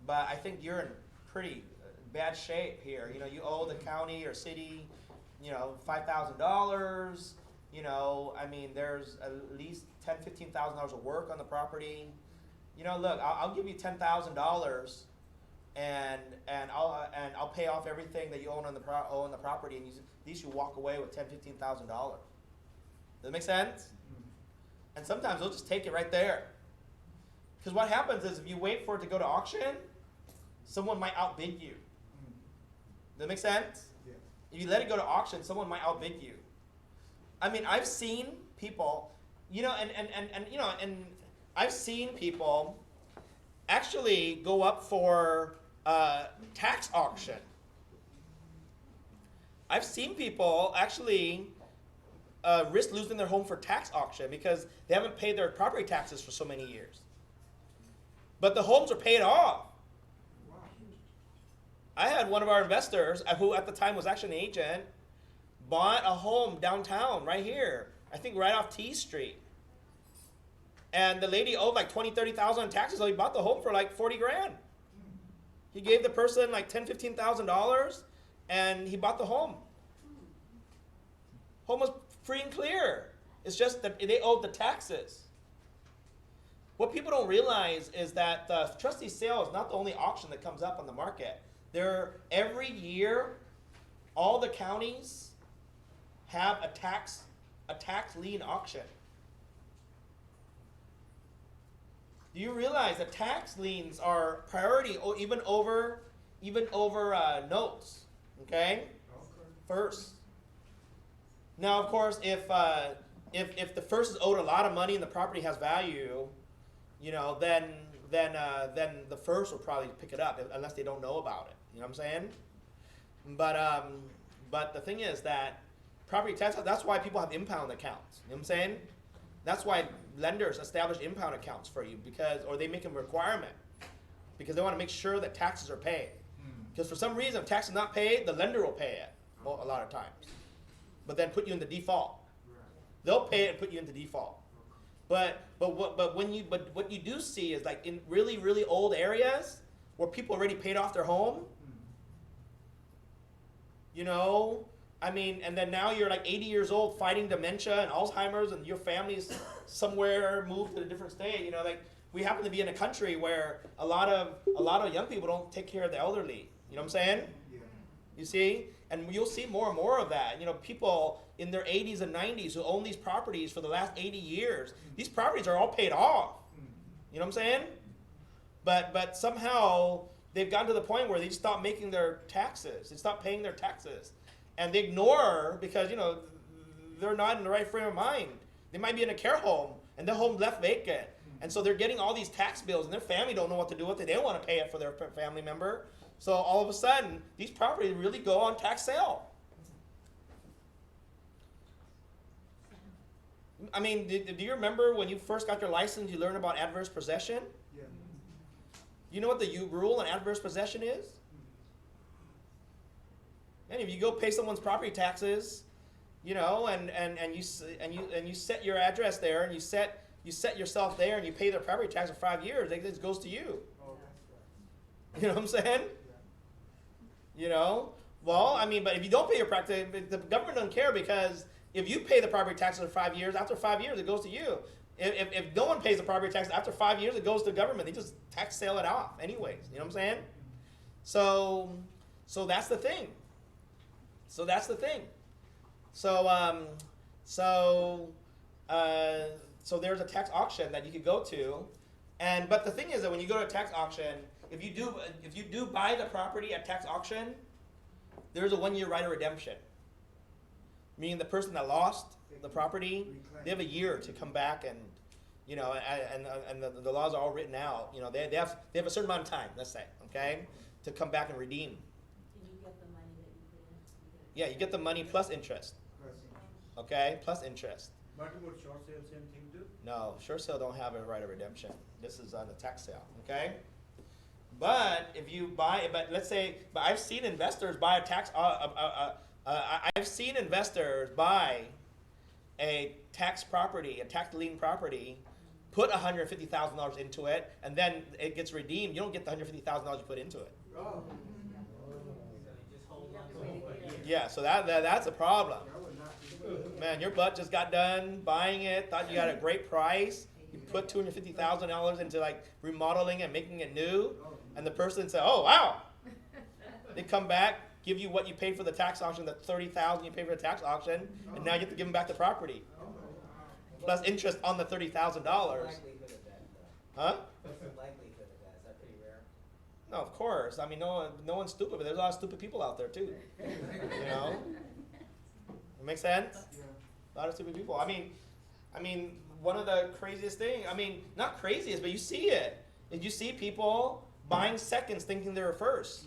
A: but I think you're in pretty bad shape here. You know, you owe the county or city, you know, $5,000. You know, I mean, there's at least $10,000, $15,000 of work on the property. You know, look, I'll give you $10,000, and I'll pay off everything that you own on the property, and at least you walk away with $10,000, $15,000. Does that make sense? And sometimes they'll just take it right there. Because what happens is if you wait for it to go to auction, someone might outbid you. Does that make sense?
E: Yeah.
A: If you let it go to auction, someone might outbid you. I mean, I've seen people, you know, and I've seen people actually go up for tax auction. I've seen people actually risk losing their home for tax auction because they haven't paid their property taxes for so many years. But the homes are paid off.
E: Wow.
A: I had one of our investors, who at the time was actually an agent, bought a home downtown right here, I think right off T Street. And the lady owed like $20,000, $30,000 in taxes, so he bought the home for like 40 grand. He gave the person like $10,000, $15,000, and he bought the home. Home was free and clear. It's just that they owed the taxes. What people don't realize is that the trustee sale is not the only auction that comes up on the market. Every year, all the counties have a tax lien auction. Do you realize that tax liens are priority even over notes? Okay,
E: Okay.
A: first. Now, of course, if the first is owed a lot of money and the property has value, you know, then the first will probably pick it up unless they don't know about it. You know what I'm saying? But the thing is that property tax, that's why people have impound accounts. You know what I'm saying? That's why lenders establish impound accounts for you or they make a requirement because they want to make sure that taxes are paid. Because for some reason, if tax is not paid, the lender will pay it a lot of times, but then put you into default. They'll pay it and put you into default. But what you do see is like in really, really old areas where people already paid off their home, you know, I mean, and then now you're like 80 years old fighting dementia and Alzheimer's and your family's somewhere moved to a different state, you know, like we happen to be in a country where a lot of young people don't take care of the elderly. You know what I'm saying?
E: Yeah.
A: You see? And you'll see more and more of that. You know, people in their 80s and 90s who own these properties for the last 80 years, these properties are all paid off. You know what I'm saying? But somehow they've gotten to the point where they stop making their taxes. They stop paying their taxes. And they ignore because, you know, they're not in the right frame of mind. They might be in a care home and their home left vacant. And so they're getting all these tax bills and their family don't know what to do with it. They don't want to pay it for their family member. So all of a sudden, these properties really go on tax sale. I mean, do you remember when you first got your license, you learned about adverse possession?
E: Yeah.
A: You know what the rule on adverse possession is? And if you go pay someone's property taxes, you know, and you set your address there, and you set yourself there, and you pay their property tax for 5 years, it just goes to you.
E: Oh,
A: You know what I'm saying? You know? Well, I mean, but if you don't pay your property, the government doesn't care because if you pay the property taxes for 5 years, after 5 years, it goes to you. If no one pays the property tax, after 5 years, it goes to the government. They just tax sale it off anyways. You know what I'm saying? So that's the thing. So there's a tax auction that you could go to, but the thing is that when you go to a tax auction, if you do buy the property at tax auction, there's a 1-year right of redemption. Meaning the person that lost the property, they have a year to come back and, you know, and the laws are all written out. You know, they have a certain amount of time, let's say, okay, to come back and redeem.
F: Can you get the money that you put in?
A: Yeah, you get the money plus interest,
E: okay.
A: okay, plus interest.
E: But about short sale, same thing too?
A: No, short sale don't have a right of redemption. This is on the tax sale, okay? But if you buy, but I've seen investors buy I've seen investors buy a tax lien property, put $150,000 into it, and then it gets redeemed. You don't get the $150,000 you put into it.
E: Oh,
C: So you just hold on to it for a year.
A: Yeah, so that's a problem.
E: that would not be good.
A: Man, your butt just got done buying it, thought you got a great price. You put $250,000 into like remodeling and making it new, and the person said, "Oh wow!" They come back, give you what you paid for the tax auction, the $30,000 you paid for the tax auction, and now you have to give them back the property plus interest on the $30,000.
C: What's the likelihood of that, though?
A: Huh?
C: What's the likelihood of that? Is that pretty rare?
A: No, of course. I mean, no one's stupid, but there's a lot of stupid people out there too. You know? It makes sense?
E: Yeah.
A: A lot of stupid people. I mean, one of the craziest things, not craziest, but you see it. Is you see people buying seconds thinking they were first.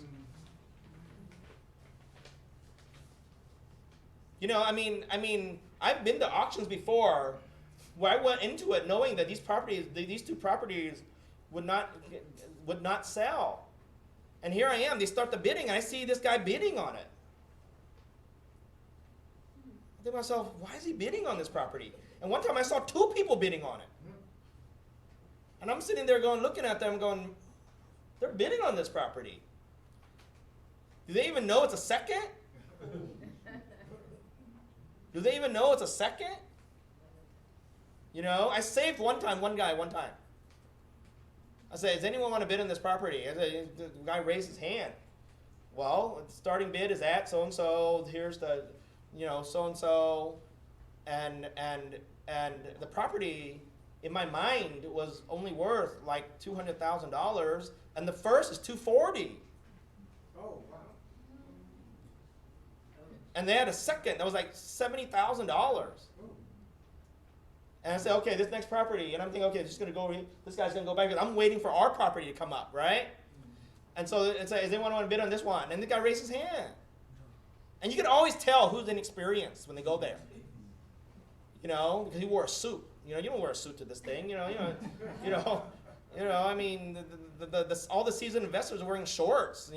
A: You know, I've been to auctions before where I went into it knowing that these two properties would not sell. And here I am, they start the bidding, and I see this guy bidding on it. I think to myself, why is he bidding on this property? And one time I saw two people bidding on it. And I'm sitting there looking at them going, they're bidding on this property. Do they even know it's a second? Do they even know it's a second? You know, I saved one guy one time. I said, does anyone want to bid on this property? The guy raised his hand. Well, the starting bid is at so-and-so, here's the, so-and-so, and the property, in my mind, was only worth like $200,000, and the first is $240,000.
E: Oh, wow.
A: And they had a second that was like $70,000.
E: Oh.
A: And I said, okay, this next property, and I'm thinking, okay, this guy's gonna go back, because I'm waiting for our property to come up, right? And so it's like, does anyone want to bid on this one? And the guy raised his hand. And you can always tell who's inexperienced when they go there. You know, because he wore a suit. You know, you don't wear a suit to this thing. I mean, all the seasoned investors are wearing shorts.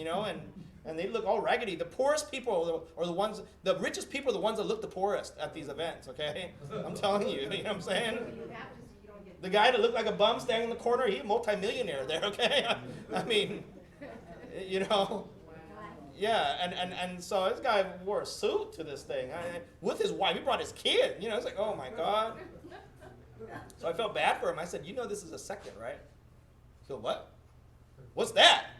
A: And they look all raggedy. The poorest people are the ones. The richest people are the ones that look the poorest at these events. Okay, I'm telling you. You know what I'm saying?
G: You have to, so you don't get.
A: The guy that looked like a bum standing in the corner, he's a multimillionaire there. Okay, I mean, Yeah, and so this guy wore a suit to this thing with his wife. He brought his kid. It's like, oh my God. So I felt bad for him. I said, this is a second, right? He goes, what? What's that?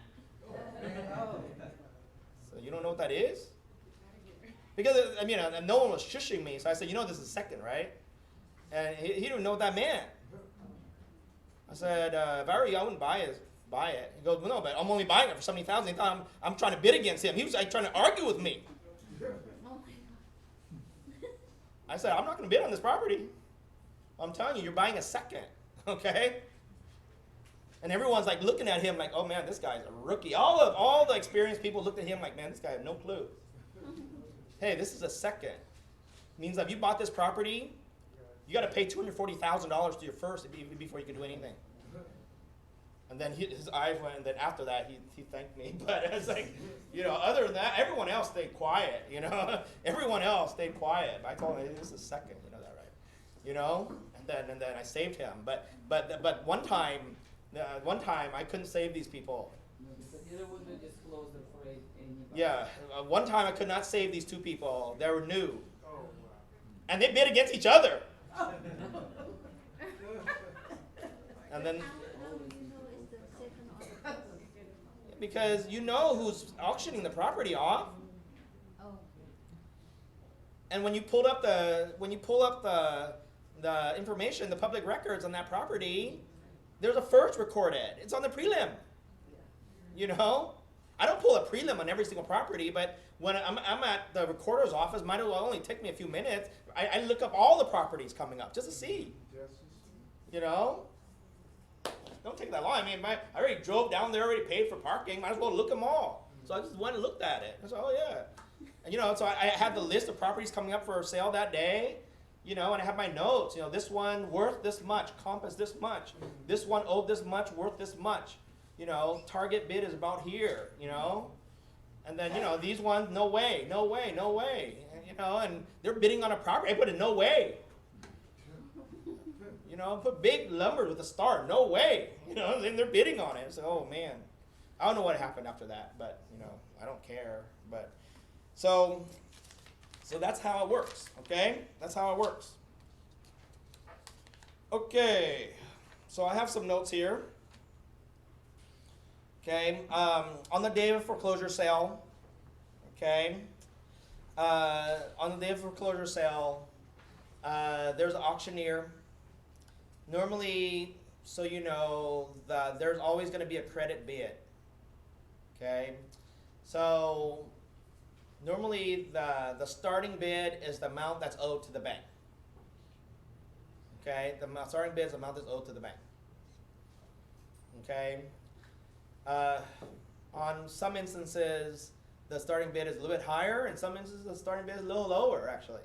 A: So you don't know what that is? Because, and no one was shushing me. So I said, this is a second, right? And he didn't know what that meant. I said, if I were you, I wouldn't buy it. He goes, well, no, but I'm only buying it for $70,000. He thought I'm trying to bid against him. He was like trying to argue with me.
G: Oh my God.
A: I said, I'm not going to bid on this property. I'm telling you, you're buying a second, okay? And everyone's like looking at him like, oh man, this guy's a rookie. All the experienced people looked at him like, man, this guy had no clue. Hey, this is a second. Means that if you bought this property, you got to pay $240,000 to your first before you can do anything. And then his eyes went, and then after that, he thanked me. But it's like, other than that, everyone else stayed quiet, Everyone else stayed quiet. I told him, this is a second, you know that, right? And then I saved him. But one time I couldn't save these people.
F: No, because they wouldn't disclose it for anybody.
A: Yeah, one time I could not save these two people. They were new.
E: Oh, wow.
A: And they bid against each other. And then,
G: How do you know it's the second or the first?
A: because you know who's auctioning the property off.
G: Oh.
A: And when you pull up the information, the public records on that property, there's a first recorded. It's on the prelim. I don't pull a prelim on every single property, but when I'm at the recorder's office, might as well only take me a few minutes. I look up all the properties coming up just to see. Don't take that long. I already drove down there, already paid for parking. Might as well look them all. So I just went and looked at it. I said, oh yeah. And so I had the list of properties coming up for sale that day. And I have my notes. This one worth this much, comp is this much. This one owed this much, worth this much. Target bid is about here. And then these ones, no way. And they're bidding on a property. I put in no way. Put big numbers with a star. No way. And they're bidding on it. So, oh man, I don't know what happened after that, but I don't care. But so that's how it works. Okay, that's how it works. Okay, so I have some notes here. Okay, on the day of foreclosure sale. Okay, on the day of foreclosure sale, there's an auctioneer. Normally, so you know, there's always going to be a credit bid. Okay, so normally the starting bid is the amount that's owed to the bank. Okay, starting bid is the amount that's owed to the bank. Okay, on some instances the starting bid is a little bit higher, in some instances the starting bid is a little lower actually.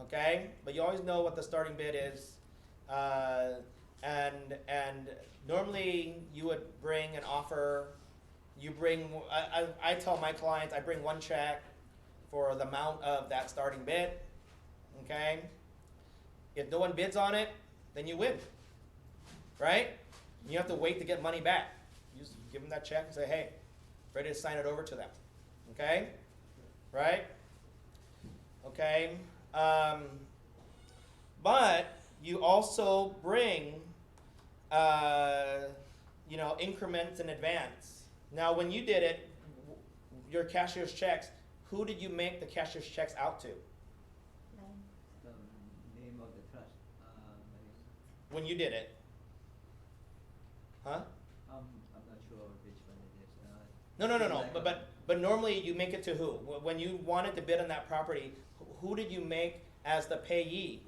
A: Okay, but you always know what the starting bid is, and normally you would bring an offer. You bring. I tell my clients I bring one check for the amount of that starting bid. Okay, if no one bids on it, then you win, right? You have to wait to get money back. You just give them that check and say, hey, ready to sign it over to them. Okay, right? Okay. But you also bring, increments in advance. Now, when you did it, your cashier's checks, who did you make the cashier's checks out to?
D: The name of the trust.
A: When you did it? Huh?
D: I'm not sure which one it is.
A: No. But normally you make it to who? When you wanted to bid on that property, who did you make as the payee?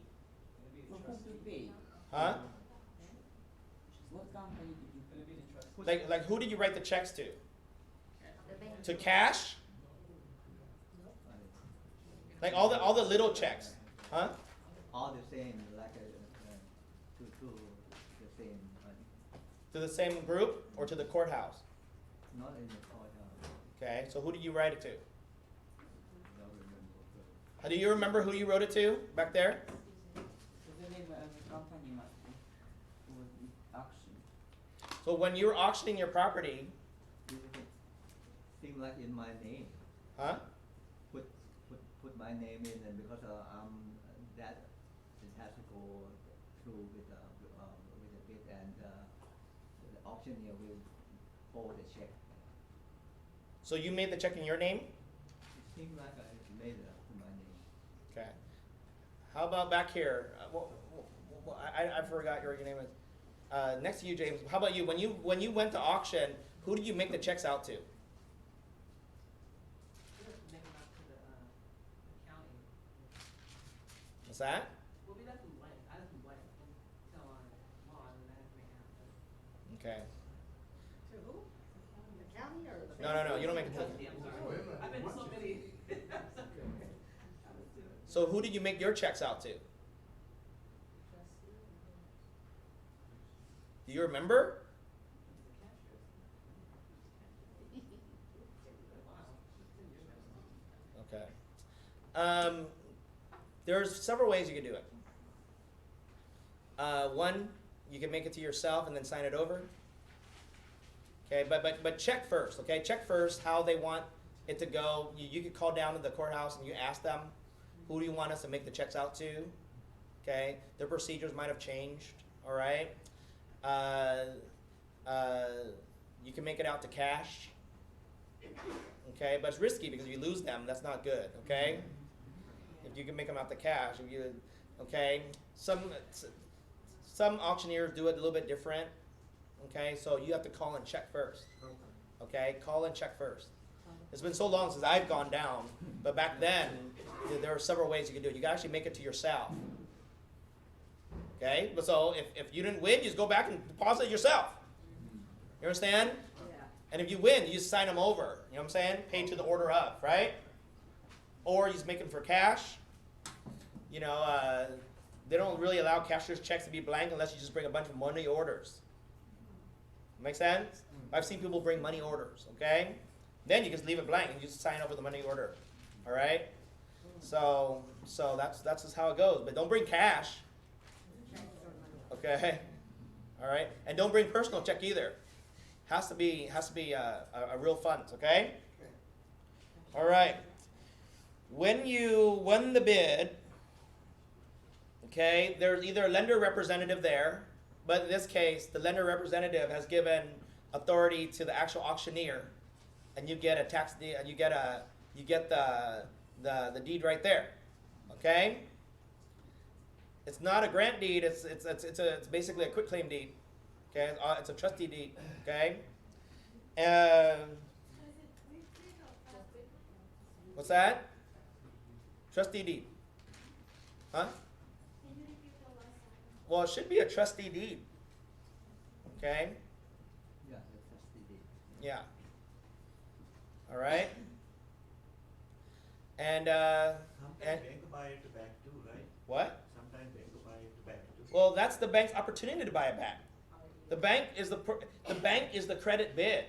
F: For whom to pay?
A: Huh?
F: What company did you pay?
A: Like who did you write the checks to?
G: The bank.
A: To cash? Like all the little checks, huh?
D: All the same, like to the same,
A: To the same group or to the courthouse?
D: not in the courthouse.
A: Okay, so who did you write it to?
D: Don't remember.
A: Do you remember who you wrote it to back there?
F: So the name of the company must be for the auction.
A: So when you were auctioning your property,
D: Thing like in my name.
A: huh?
D: Put my name in, and because that it has to go through with the bid, and the auctioneer will hold the check.
A: So you made the check in your name?
D: It seems like I made it to my name.
A: Okay. How about back here? I forgot your name is. Next to you, James. How about you? When you went to auction, who did you make the checks out to?
H: Make them out to the county.
A: What's that?
H: Well, we left them blank. I left them blank until on law, and then I make out.
A: Okay.
G: To who? The county or the
A: No. You don't make it to.
H: Trustee, I'm sorry. I've been to so many.
A: So who did you make your checks out to? Do you remember? Okay. There's several ways you can do it. One, you can make it to yourself and then sign it over. Okay, but check first. Okay, check first how they want it to go. You could call down to the courthouse and you ask them, who do you want us to make the checks out to? Okay, their procedures might have changed. All right. You can make it out to cash. Okay, but it's risky because if you lose them, that's not good. Okay, if you can make them out to cash, okay, some auctioneers do it a little bit different. Okay, so you have to call and check first. Okay, call and check first. It's been so long since I've gone down, but back then there are several ways you can do it. You can actually make it to yourself. Okay, but so if you didn't win, you just go back and deposit it yourself. You understand?
G: Yeah.
A: And if you win, you just sign them over. You know what I'm saying? Pay to the order of, right? Or you just make them for cash. You know, they don't really allow cashier's checks to be blank unless you just bring a bunch of money orders. Make sense? I've seen people bring money orders, okay? Then you just leave it blank and you just sign over the money order. All right? So that's just how it goes. But don't bring cash. Okay? All right? And don't bring personal check either. Has to be a real funds, okay? All right. When you won the bid, okay, there's either a lender representative there, but in this case, the lender representative has given authority to the actual auctioneer, and you get a tax deed, you get the deed right there, okay? It's not a grant deed. It's basically a quitclaim deed. Okay, it's a trustee deed. Okay, what's that? Trustee deed. Huh? Well, it should be a trustee deed. Okay.
D: Yeah, the trustee deed.
A: Yeah. All right. And
E: Sometimes bank buy it back too, right?
A: what?
E: Sometimes bank buy it back too.
A: Well, that's the bank's opportunity to buy it back. The bank is the bank is the credit bid.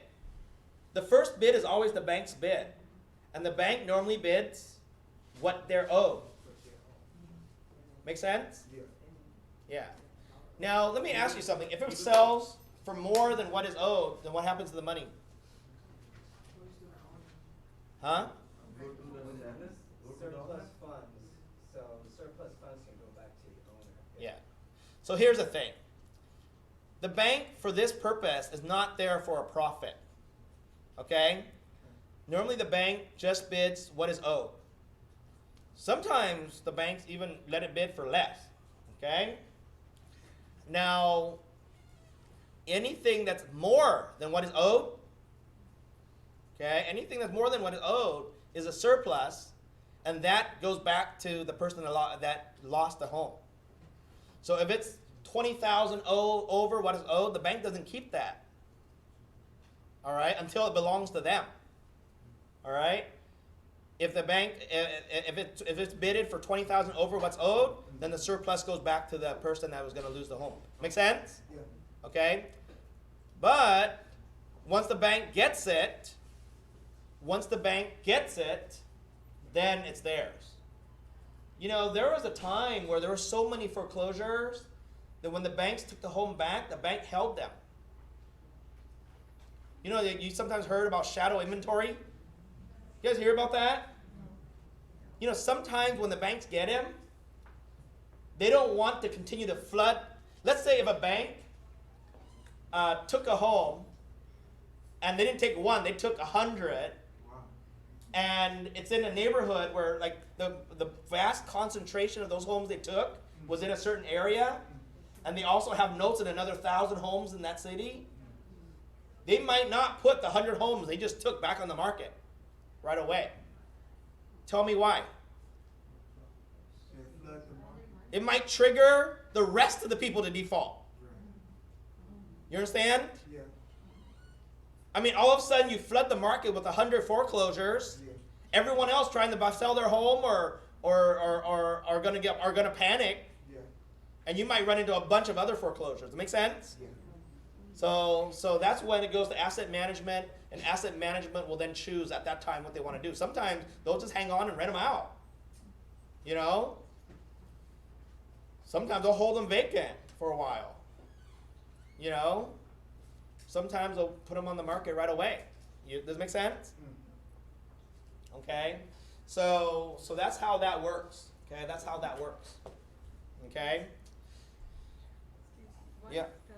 A: The first bid is always the bank's bid, and the bank normally bids what they're owed. Make sense?
E: Yeah.
A: Yeah. Now let me ask you something. If it sells for more than what is owed, then what happens to the money? Huh?
E: Go to the sellers, go to the
C: Surplus
E: owner.
C: funds, so the surplus funds can go back to the owner.
A: Yeah. So here's the thing. The bank, for this purpose, is not there for a profit. Okay? Normally the bank just bids what is owed. Sometimes the banks even let it bid for less. Okay? Now, anything that's more than what is owed, okay, anything that's more than what is owed is a surplus, and that goes back to the person that lost the home. So if it's $20,000 over what is owed, the bank doesn't keep that. All right, until it belongs to them. All right. If the bank, if it's bidded for $20,000 over what's owed, then the surplus goes back to the person that was going to lose the home. Make sense?
E: Yeah.
A: Okay. But once the bank gets it, then it's theirs. You know, there was a time where there were so many foreclosures that when the banks took the home back, the bank held them. You know, you sometimes heard about shadow inventory. You guys hear about that? You know, sometimes when the banks get him, they don't want to continue to flood. Let's say if a bank took a home, and they didn't take one, they took 100,
E: Wow.
A: and it's in a neighborhood where like the vast concentration of those homes they took was in a certain area, and they also have notes in another 1,000 homes in that city, they might not put the 100 homes they just took back on the market right away. Tell me why.
E: They flood the market.
A: It might trigger the rest of the people to default.
E: Right.
A: You understand?
E: Yeah.
A: I mean, all of a sudden you flood the market with 100 foreclosures.
E: Yeah.
A: Everyone else trying to sell their home or are gonna panic,
E: Yeah.
A: and you might run into a bunch of other foreclosures. Does that make sense?
E: Yeah.
A: So that's when it goes to asset management, and asset management will then choose at that time what they want to do. Sometimes they'll just hang on and rent them out. You know? Sometimes they'll hold them vacant for a while. You know? Sometimes they'll put them on the market right away. Does it make sense? Okay? So that's how that works. Okay? That's how that works. Okay?
H: What
A: Yeah.
H: if the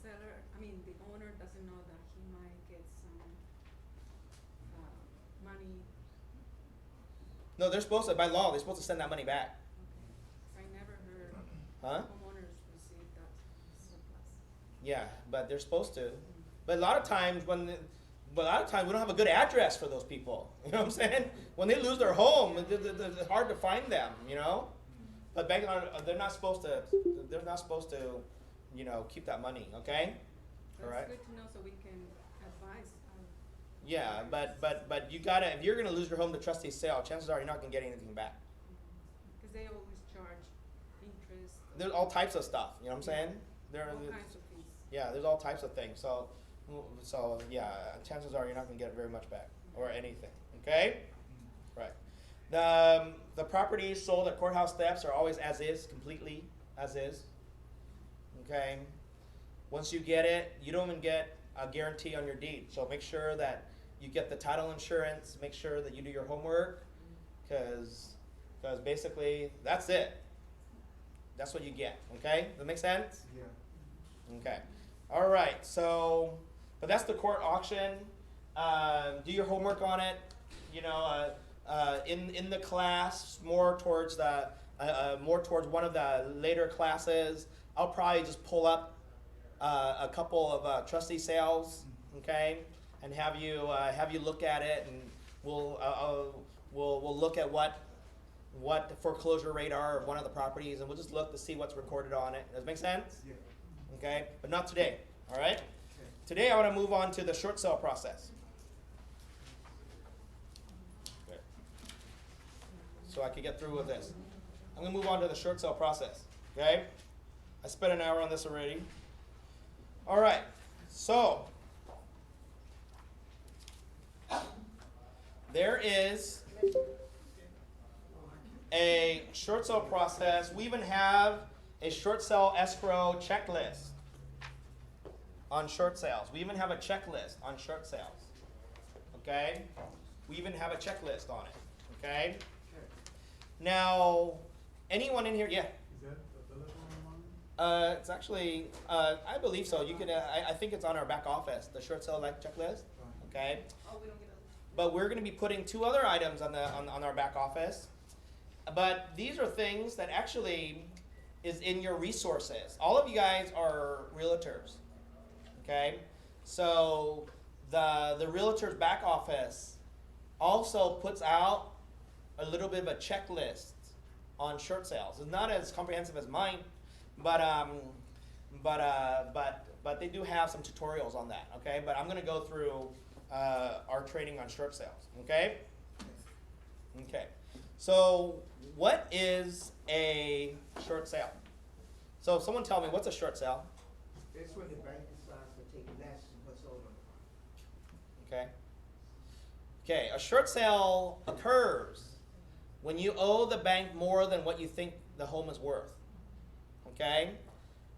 H: seller, I mean, the owner doesn't know that he might get some, money,
A: No, they're supposed to, by law, they're supposed to send that money back.
H: okay, 'cause I never heard
A: Huh?
H: homeowners receive that surplus.
A: Yeah, but they're supposed to. But a lot of times we don't have a good address for those people. You know what I'm saying? When they lose their home, it's hard to find them. You know. But banks they're not supposed to. They're not supposed to, you know, keep that money. Okay. All right.
H: That's good to know so we can advise our.
A: Yeah, but you gotta, if you're gonna lose your home to trustee sale, chances are you're not gonna get anything back.
H: Because they always charge interest.
A: There's all types of stuff. You know what I'm saying? There.
H: All kinds of fees.
A: Yeah, there's all types of things. So yeah, chances are you're not going to get very much back or anything. Okay, right. The properties sold at courthouse steps are always as is, completely as is. Okay. Once you get it, you don't even get a guarantee on your deed. So make sure that you get the title insurance. Make sure that you do your homework, because basically that's it. That's what you get. Okay, does that make sense?
E: Yeah.
A: Okay. All right. So, but that's the court auction. Do your homework on it. You know, in the class, more towards the more towards one of the later classes, I'll probably just pull up a couple of trustee sales, okay, and have you look at it, and we'll look at what the foreclosure rate are of one of the properties, and we'll just look to see what's recorded on it. Does it make sense?
E: Yeah.
A: Okay, but not today. All right.
E: Okay.
A: Today I want to move on to the short sale process. Okay. So I can get through with this. I'm going to move on to the short sale process. Okay. I spent an hour on this already. All right. So there is a short sale process. We even have a short sale escrow checklist on short sales. We even have a checklist on short sales. Okay? We even have a checklist on it. Okay? Now, anyone in here? Yeah.
E: Is that available online?
A: It's actually, I believe so. You could, I think it's on our back office, the short sale like checklist. Okay?
H: Oh, we don't get those.
A: But we're going to be putting two other items on our back office. But these are things that actually is in your resources. All of you guys are realtors. Okay? So the realtor's back office also puts out a little bit of a checklist on short sales. It's not as comprehensive as mine, but they do have some tutorials on that. Okay? But I'm going to go through our training on short sales. Okay? Okay. So what is a short sale? So someone tell me, what's a short sale?
E: It's when the bank decides to take less than what's owed on the
A: Okay. Okay, a short sale occurs when you owe the bank more than what you think the home is worth. Okay?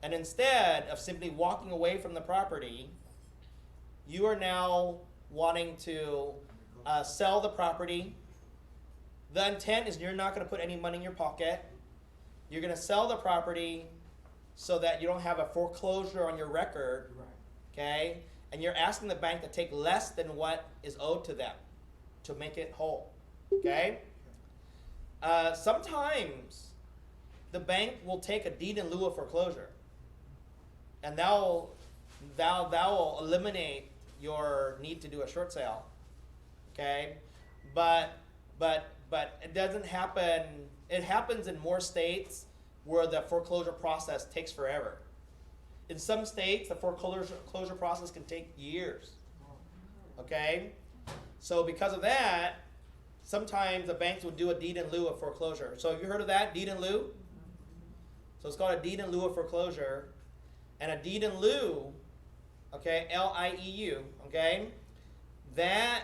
A: And instead of simply walking away from the property, you are now wanting to sell the property. The intent is you're not going to put any money in your pocket. You're going to sell the property so that you don't have a foreclosure on your record.
E: Right.
A: Okay? And you're asking the bank to take less than what is owed to them to make it whole. Okay? Sometimes the bank will take a deed in lieu of foreclosure. And that will eliminate your need to do a short sale. Okay? But it doesn't happen. It happens in more states where the foreclosure process takes forever. In some states, the foreclosure process can take years. Okay? So because of that, sometimes the banks will do a deed in lieu of foreclosure. So have you heard of that, deed in lieu? So it's called a deed in lieu of foreclosure. And a deed in lieu, okay, L-I-E-U, okay, that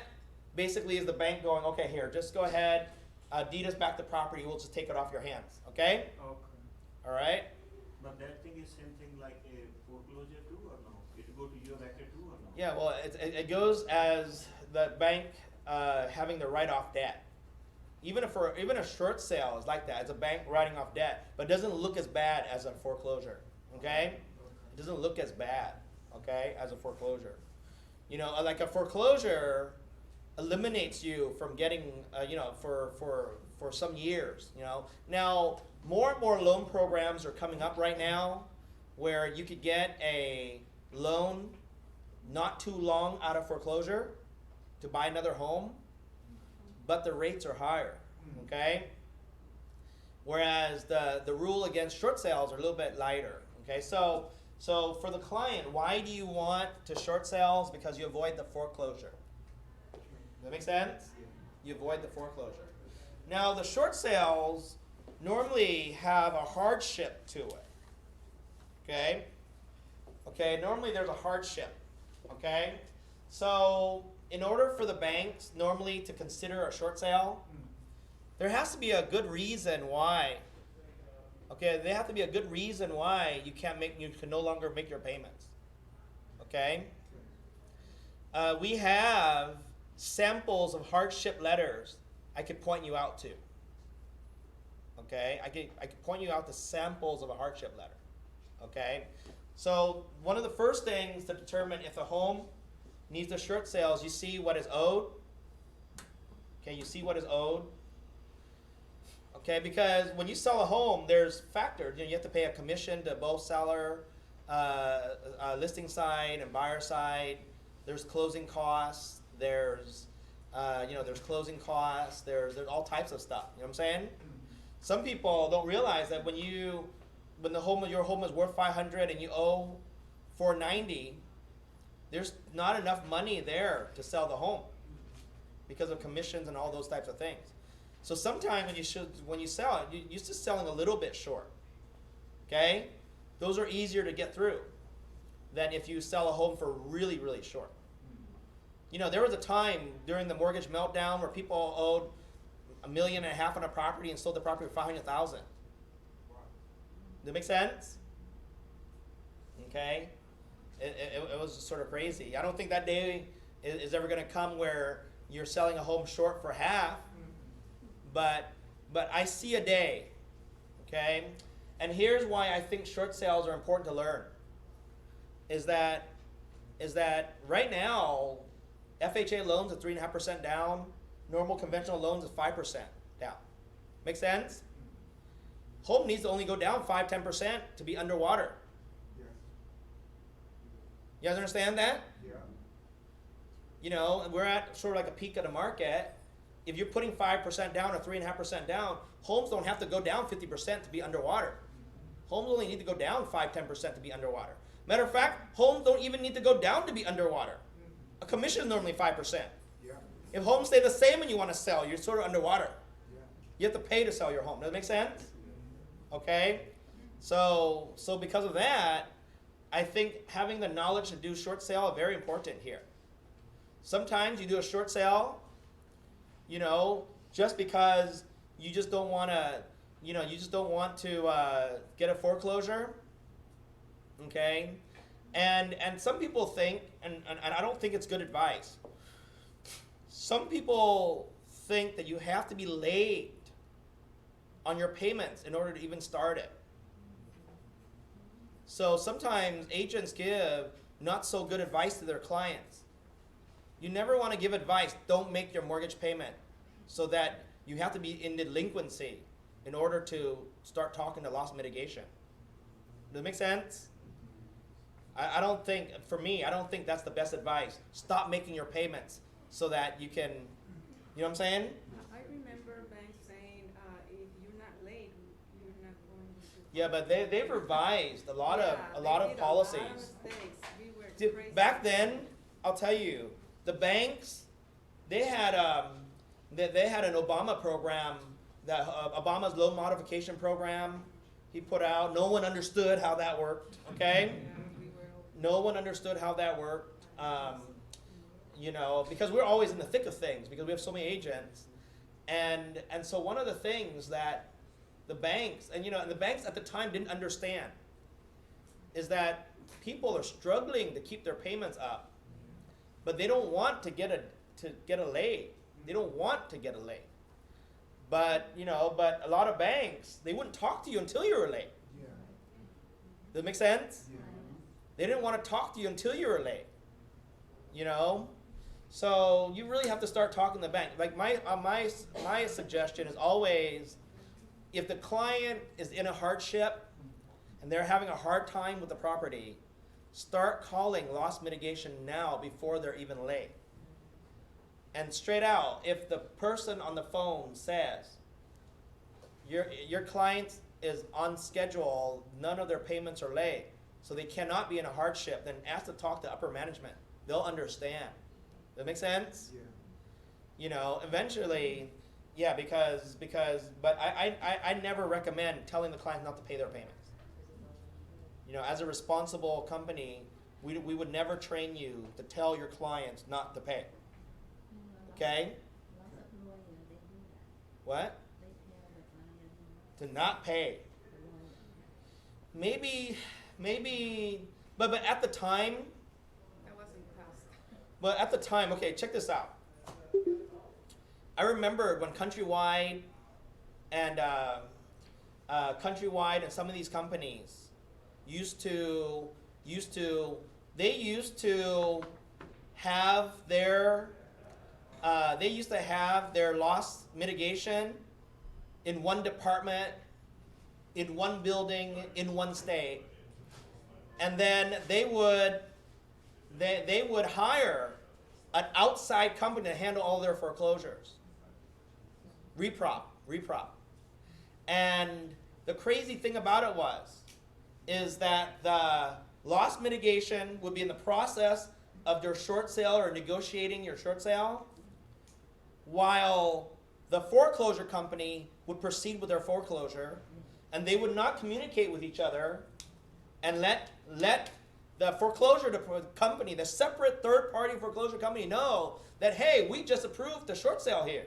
A: basically is the bank going, okay, here, just go ahead, deed us back the property, we'll just take it off your hands, okay?
E: Okay.
A: All right?
E: But that thing is same thing like a foreclosure too or no? It go to your record too or no?
A: Yeah, well, it goes as the bank having the write-off debt. Even a short sale is like that. It's a bank writing off debt, but it doesn't look as bad as a foreclosure, okay? It doesn't look as bad, okay, as a foreclosure. You know, like a foreclosure eliminates you from getting, for some years, you know. Now, more and more loan programs are coming up right now where you could get a loan not too long out of foreclosure to buy another home, but the rates are higher, okay? Whereas the rule against short sales are a little bit lighter, okay? So for the client, why do you want to short sales? Because you avoid the foreclosure. Does that make sense? You avoid the foreclosure. Now, the short sales normally have a hardship to it, okay? Okay, normally there's a hardship, okay? So in order for the banks normally to consider a short sale, there has to be a good reason why. Okay, there have to be a good reason why you can no longer make your payments. Okay? We have samples of hardship letters I could point you out to. Okay? I could point you out to samples of a hardship letter. Okay? So one of the first things to determine if a home needs a short sale is you see what is owed. Okay, you see what is owed. Okay, because when you sell a home, there's factors. You know, you have to pay a commission to both seller, listing side and buyer side. There's closing costs. There's, there's closing costs. There's all types of stuff. You know what I'm saying? Some people don't realize that when your home is worth 500 and you owe 490, there's not enough money there to sell the home because of commissions and all those types of things. So sometimes when you sell it, you're just selling a little bit short. Okay? Those are easier to get through than if you sell a home for really, really short. You know, there was a time during the mortgage meltdown where people owed $1.5 million on a property and sold the property for $500,000. Does that make sense? Okay? It was sort of crazy. I don't think that day is ever going to come where you're selling a home short for half. But I see a day, okay? And here's why I think short sales are important to learn. Is that right now, FHA loans are 3.5% down. Normal conventional loans is 5% down. Make sense? Home needs to only go down 5-10% to be underwater.
E: Yes.
A: You guys understand that?
E: Yeah.
A: You know, we're at sort of like a peak of the market. If you're putting 5% down or 3.5% down, homes don't have to go down 50% to be underwater. Homes only need to go down 5-10% to be underwater. Matter of fact, homes don't even need to go down to be underwater. A commission is normally 5%.
E: Yeah.
A: If homes stay the same and you want to sell, you're sort of underwater.
E: Yeah.
A: You have to pay to sell your home. Does that make sense? Okay? So because of that, I think having the knowledge to do short sale is very important here. Sometimes you do a short sale, you know, just because you just don't want to, get a foreclosure, okay? And some people think, and I don't think it's good advice, some people think that you have to be late on your payments in order to even start it. So sometimes agents give not so good advice to their clients. You never want to give advice, don't make your mortgage payment, so that you have to be in delinquency in order to start talking to loss mitigation. Does it make sense? I don't think, for me, I don't think that's the best advice. Stop making your payments so that you can, you know what I'm saying?
H: I remember banks saying, if you're not late, you're not going to.
A: Yeah, but they've revised a lot of
H: Yeah, they did
A: policies.
H: A lot of mistakes. We were
A: Dude,
H: crazy.
A: back then, I'll tell you, the banks, they had an Obama program, that Obama's loan modification program he put out. No one understood how that worked, okay?
H: Yeah, we were.
A: No one understood how that worked, you know, because we're always in the thick of things because we have so many agents. And so one of the things that the banks, and the banks at the time didn't understand, is that people are struggling to keep their payments up, but they don't want to get a late. They don't want to get a late. But a lot of banks, they wouldn't talk to you until you were late.
E: Yeah.
A: Does that make sense?
E: Yeah.
A: They didn't want to talk to you until you were late. You know? So you really have to start talking to the bank. Like my suggestion is always, if the client is in a hardship and they're having a hard time with the property, start calling loss mitigation now before they're even late. And straight out, if the person on the phone says your client is on schedule, none of their payments are late, so they cannot be in a hardship, then ask to talk to upper management. They'll understand. Does that make sense?
E: Yeah.
A: You know, eventually, yeah, but I never recommend telling the client not to pay their payments. You know, as a responsible company, we would never train you to tell your clients not to pay. Okay? What? To not pay. Maybe, but at the time,
H: That wasn't passed.
A: but at the time, okay, check this out. I remember when Countrywide and some of these companies used to have their loss mitigation in one department, in one building, in one state. And then they would hire an outside company to handle all their foreclosures. Reprop. And the crazy thing about it is that the loss mitigation would be in the process of their short sale or negotiating your short sale, while the foreclosure company would proceed with their foreclosure, and they would not communicate with each other and let the foreclosure company, the separate third-party foreclosure company, know that, hey, we just approved the short sale here.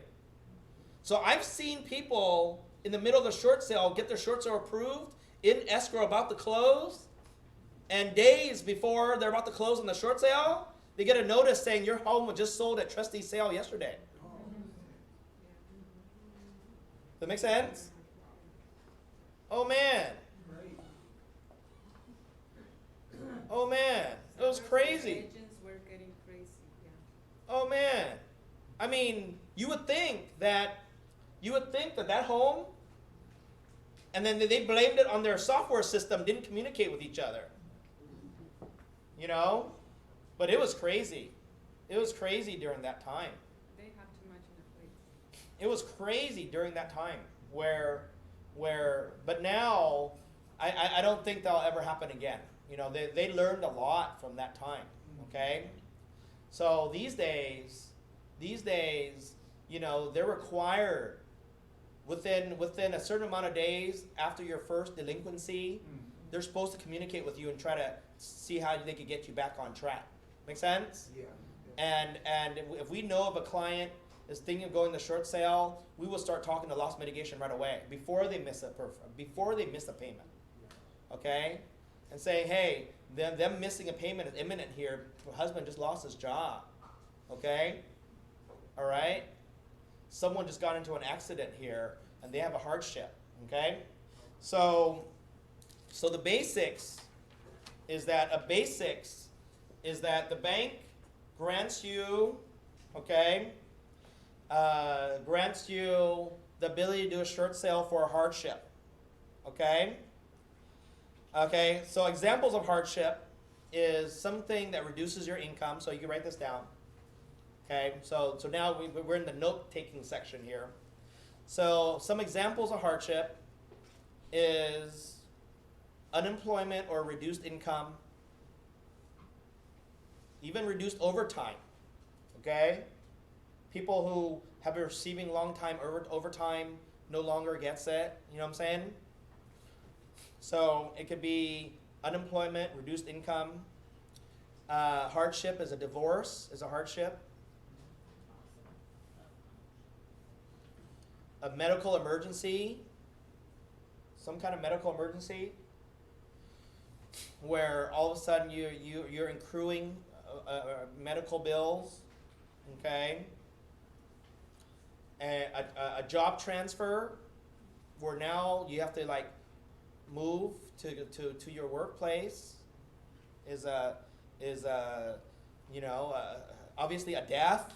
A: So I've seen people in the middle of the short sale get their short sale approved, in escrow about to close, and days before they're about to close on the short sale, they get a notice saying your home was just sold at Trustee sale yesterday. Does that make sense? Oh man. Oh man. It was crazy.
H: Agents were getting crazy, yeah.
A: Oh man. I mean, you would think that that home, and then they blamed it on their software system, didn't communicate with each other. You know? But it was crazy. It was crazy during that time.
H: They have too much on their plate.
A: It was crazy during that time but now I don't think that'll ever happen again. You know, they learned a lot from that time. Okay? So these days, you know, they're required within a certain amount of days after your first delinquency, they're supposed to communicate with you and try to see how they could get you back on track. Make sense?
E: Yeah.
A: And if we know of a client is thinking of going the short sale, we will start talking to loss mitigation right away before they miss a payment. Okay, and saying, hey, them missing a payment is imminent here. My husband just lost his job. Okay, all right. Someone just got into an accident here and they have a hardship. Okay, so the basics is that the bank grants you, okay, grants you the ability to do a short sale for a hardship, okay? Okay, so examples of hardship is something that reduces your income, so you can write this down, okay? So now we're in the note-taking section here. So some examples of hardship is unemployment or reduced income, even reduced overtime, okay? People who have been receiving long time overtime no longer gets it, you know what I'm saying? So it could be unemployment, reduced income. Hardship is a divorce, is a hardship. A medical emergency, some kind of medical emergency, where all of a sudden you're accruing medical bills, okay? And a job transfer, where now you have to like move to your workplace, is you know, obviously a death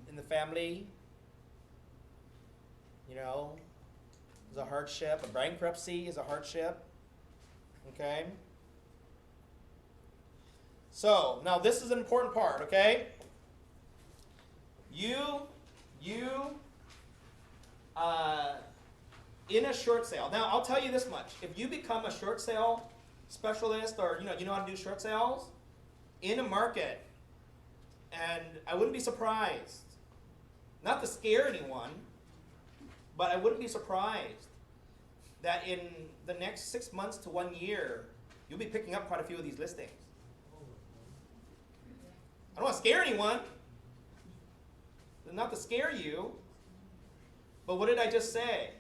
A: in the family, you know, is a hardship. A bankruptcy is a hardship, okay? So now this is an important part, okay? In a short sale. Now I'll tell you this much: if you become a short sale specialist, or you know how to do short sales in a market, and I wouldn't be surprised, not to scare anyone, but I wouldn't be surprised that in the next 6 months to 1 year, you'll be picking up quite a few of these listings. I don't want to scare anyone. Not to scare you. But what did I just say?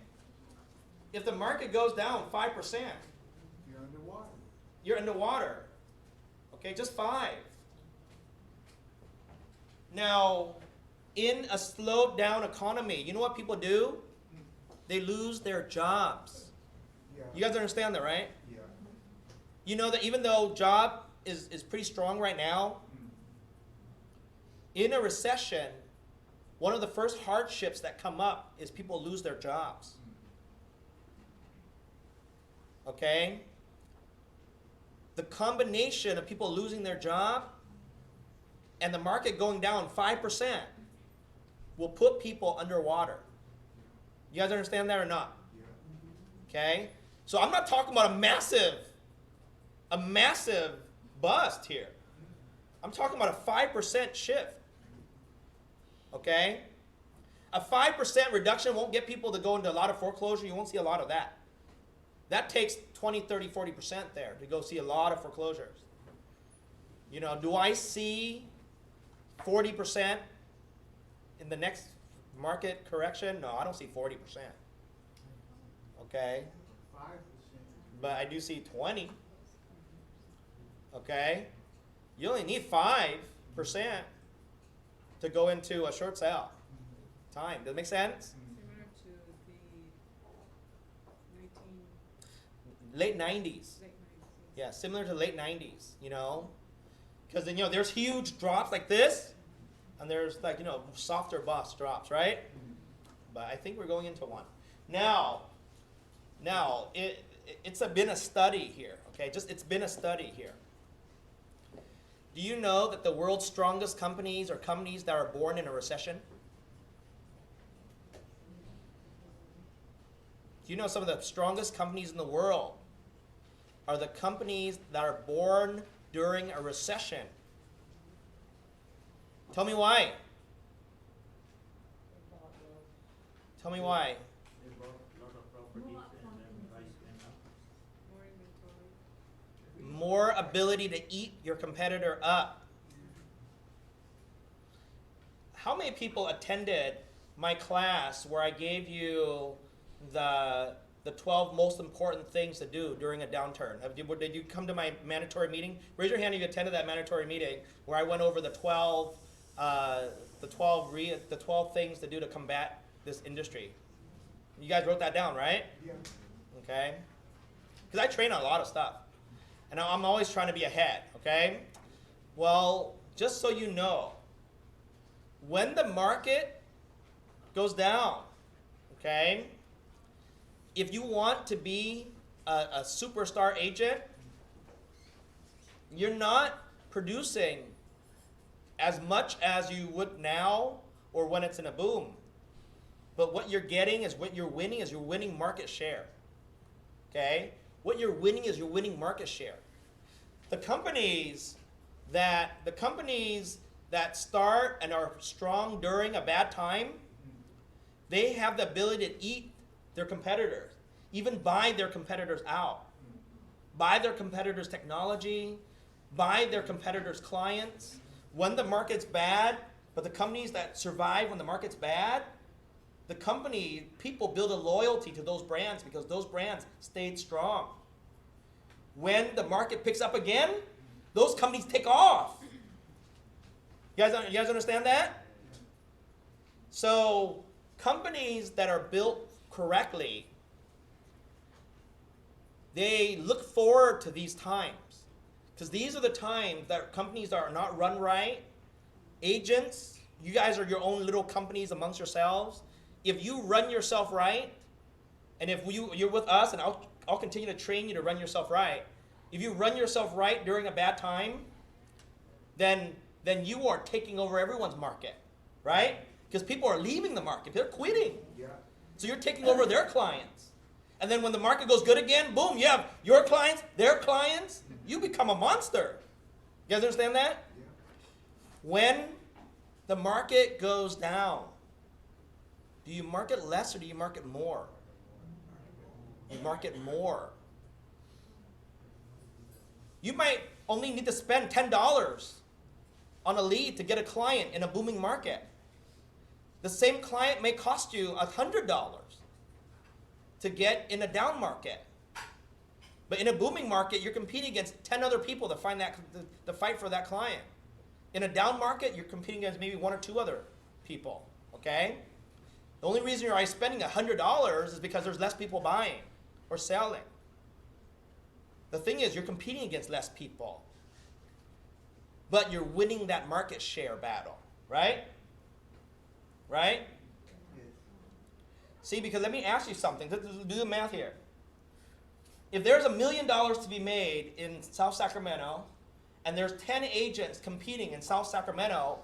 A: If the market goes down 5%,
E: You're underwater.
A: you're underwater. Okay, just 5. Now, in a slowed down economy, you know what people do? They lose their jobs.
E: Yeah.
A: You guys understand that, right?
E: Yeah.
A: You know that even though job is pretty strong right now, in a recession, one of the first hardships that come up is people lose their jobs. okay? The combination of people losing their job and the market going down 5% will put people underwater. You guys understand that or not? Okay? So I'm not talking about a massive bust here. I'm talking about a 5% shift. Okay? A 5% reduction won't get people to go into a lot of foreclosure. You won't see a lot of that. That takes 20, 30, 40% there to go see a lot of foreclosures. You know, do I see 40% in the next market correction? No, I don't see 40%. Okay?
E: 5%.
A: But I do see 20. Okay? You only need 5% to go into a short sale time. Does it make sense?
H: Similar to the 19,
A: Late 90s.
H: late 90s.
A: Yeah, similar to late 90s, you know? Because then, you know, there's huge drops like this, and there's like, you know, softer bust drops, right? But I think we're going into one. Now, it's been a study here, okay? It's been a study here. Do you know that the world's strongest companies are companies that are born in a recession? Do you know some of the strongest companies in the world are the companies that are born during a recession? Tell me why. Tell me why.
E: They bought a lot of properties and then price went up.
H: More inventory.
A: More ability to eat your competitor up. How many people attended my class where I gave you the 12 most important things to do during a downturn? Did you come to my mandatory meeting? Raise your hand if you attended that mandatory meeting where I went over the 12 things to do to combat this industry. You guys wrote that down, right?
E: Yeah.
A: Okay? Because I train on a lot of stuff. And I'm always trying to be ahead, okay? Well, just so you know, when the market goes down, okay, if you want to be a superstar agent, you're not producing as much as you would now or when it's in a boom. But what you're getting is what you're winning is you're winning market share. Okay? What you're winning is you're winning market share. The companies that start and are strong during a bad time, they have the ability to eat their competitors, even buy their competitors out, buy their competitors' technology, buy their competitors' clients. When the market's bad, but the companies that survive when the market's bad, people build a loyalty to those brands because those brands stayed strong. When the market picks up again, those companies take off. You guys understand that? So companies that are built correctly, they look forward to these times. Because these are the times that companies are not run right. Agents, you guys are your own little companies amongst yourselves. If you run yourself right, and if you're with us, and I'll continue to train you to run yourself right. If you run yourself right during a bad time, then you are taking over everyone's market, right? Because people are leaving the market. They're quitting.
E: Yeah.
A: So you're taking over their clients. And then when the market goes good again, boom, you have your clients, their clients. You become a monster. You guys understand that?
E: Yeah.
A: When the market goes down, do you market less or do you market more? You market more. You might only need to spend $10 on a lead to get a client in a booming market. The same client may cost you $100 to get in a down market. But in a booming market, you're competing against 10 other people to fight for that client. In a down market, you're competing against maybe 1 or 2 other people, okay? The only reason you're spending $100 is because there's less people buying or selling. The thing is, you're competing against less people. But you're winning that market share battle, right? Right?
E: Yes.
A: See, because let me ask you something. Let's do the math here. if there's $1 million to be made in South Sacramento, and there's 10 agents competing in South Sacramento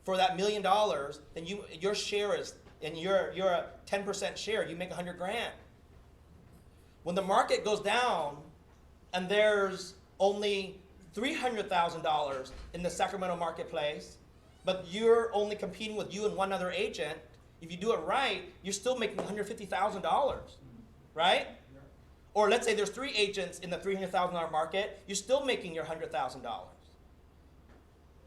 A: for that $1 million, then your share is, and you're a 10% share, you make 100 grand. When the market goes down and there's only $300,000 in the Sacramento marketplace, but you're only competing with you and one other agent, if you do it right, you're still making $150,000, right? Or let's say there's 3 agents in the $300,000 market, you're still making your $100,000.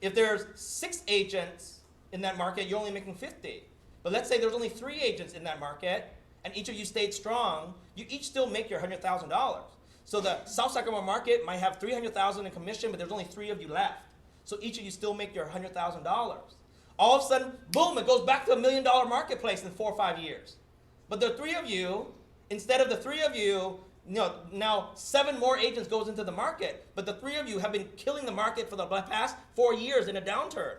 A: If there's 6 agents in that market, you're only making 50. But let's say there's only 3 agents in that market, and each of you stayed strong, you each still make your $100,000. So the South Sacramento market might have $300,000 in commission, but there's only 3 of you left. So each of you still make your $100,000. All of a sudden, boom, it goes back to $1 million marketplace in 4 or 5 years. But the 3 of you, instead of the 3 of you, now 7 more agents goes into the market, but the 3 of you have been killing the market for the past 4 years in a downturn.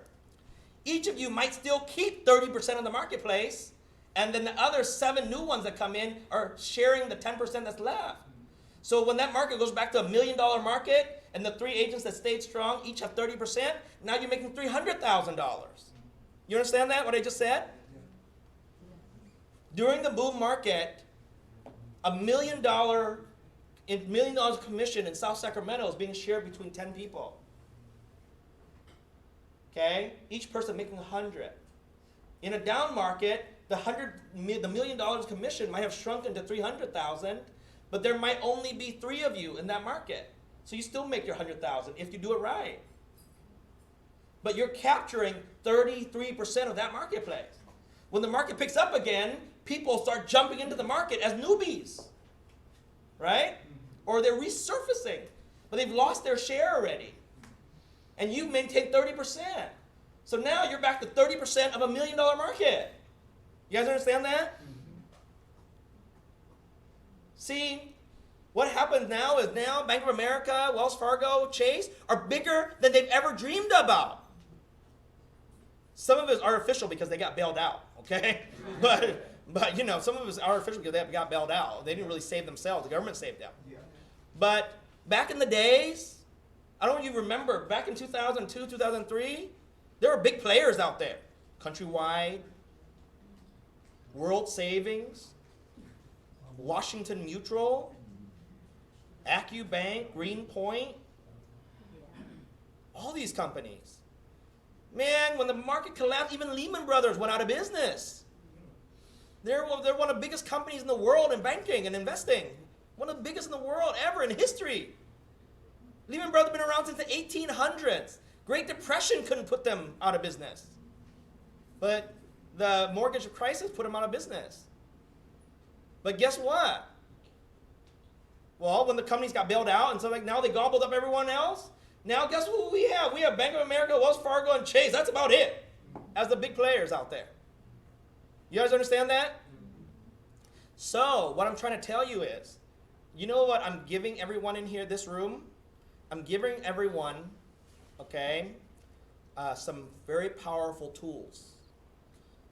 A: Each of you might still keep 30% of the marketplace, and then the other 7 new ones that come in are sharing the 10% that's left. So when that market goes back to $1 million market, and the 3 agents that stayed strong each have 30%, now you're making $300,000. You understand that, what I just said? During the boom market, $1 million commission in South Sacramento is being shared between 10 people. Okay? Each person making 100. In a down market, the $1 million commission might have shrunk into 300,000, but there might only be 3 of you in that market. So you still make your 100,000 if you do it right. But you're capturing 33% of that marketplace. When the market picks up again, people start jumping into the market as newbies, right? Or they're resurfacing, but they've lost their share already. And you maintain 30%. So now you're back to 30% of $1 million market. You guys understand that? See, what happens now is now Bank of America, Wells Fargo, Chase are bigger than they've ever dreamed about. Some of it is artificial because they got bailed out, okay? But you know, some of it is artificial because they got bailed out. They didn't really save themselves. The government saved them. Yeah. But back in the days, I don't know if you remember, back in 2002, 2003, there were big players out there. Countrywide, World Savings, Washington Mutual, AccuBank, Greenpoint, all these companies. Man, when the market collapsed, even Lehman Brothers went out of business. They're one of the biggest companies in the world in banking and investing. One of the biggest in the world ever in history. Lehman Brothers have been around since the 1800s. Great Depression couldn't put them out of business. But the mortgage crisis put them out of business. But guess what? Well, when the companies got bailed out and so now they gobbled up everyone else, now guess who we have? We have Bank of America, Wells Fargo, and Chase. That's about it as the big players out there. You guys understand that? So what I'm trying to tell you is, you know what I'm giving everyone in here, this room? I'm giving everyone, okay, some very powerful tools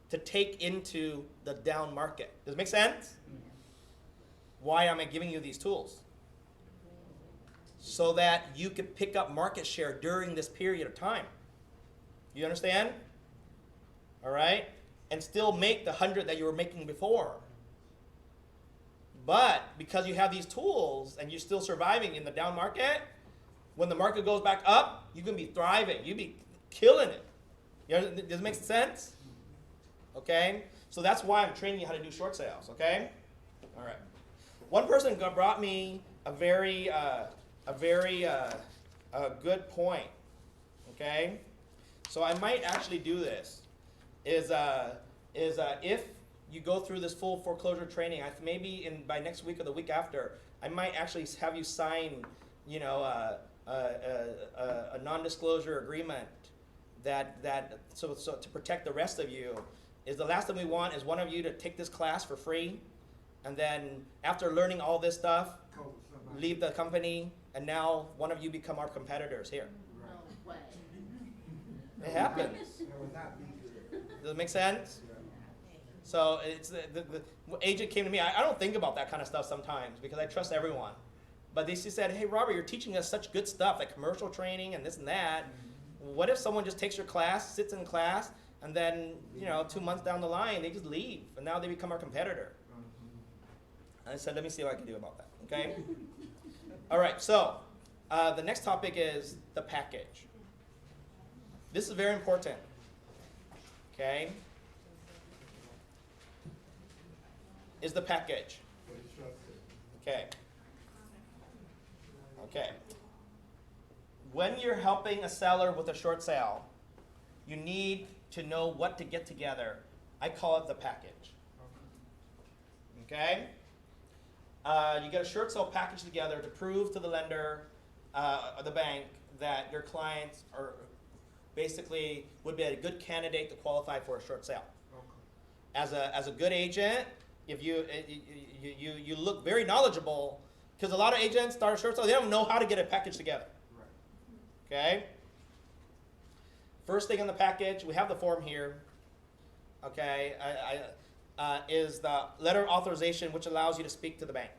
A: to take into the down market. Does it make sense? Why am I giving you these tools? So that you could pick up market share during this period of time. You understand? All right? And still make the 100 that you were making before. But because you have these tools and you're still surviving in the down market, when the market goes back up, you can be thriving. You'll be killing it. Does it make sense? Okay? So that's why I'm training you how to do short sales, okay? All right. One person brought me a very good point, okay? So I might actually do this, is if you go through this full foreclosure training, maybe by next week or the week after, I might actually have you sign, you know, a non-disclosure agreement so to protect the rest of you. Is the last thing we want is one of you to take this class for free, and then after learning all this stuff, leave the company, and now one of you become our competitors here.
G: No way.
A: It happens. Does it make sense? So it's the agent came to me. I don't think about that kind of stuff sometimes because I trust everyone. But they just said, hey, Robert, you're teaching us such good stuff, like commercial training and this and that. What if someone just takes your class, sits in class, and then, 2 months down the line, they just leave, and now they become our competitor? And I said, let me see what I can do about that, okay? All right, so the next topic is the package. This is very important, okay? Is the package. Okay. Okay. When you're helping a seller with a short sale, you need to know what to get together. I call it the package. Okay? You get a short sale package together to prove to the lender, or the bank, that your clients are basically would be a good candidate to qualify for a short sale. As a good agent, if you look very knowledgeable, because a lot of agents start a short sale, they don't know how to get a package together. Okay? First thing on the package, we have the form here. Okay, is the letter of authorization, which allows you to speak to the bank.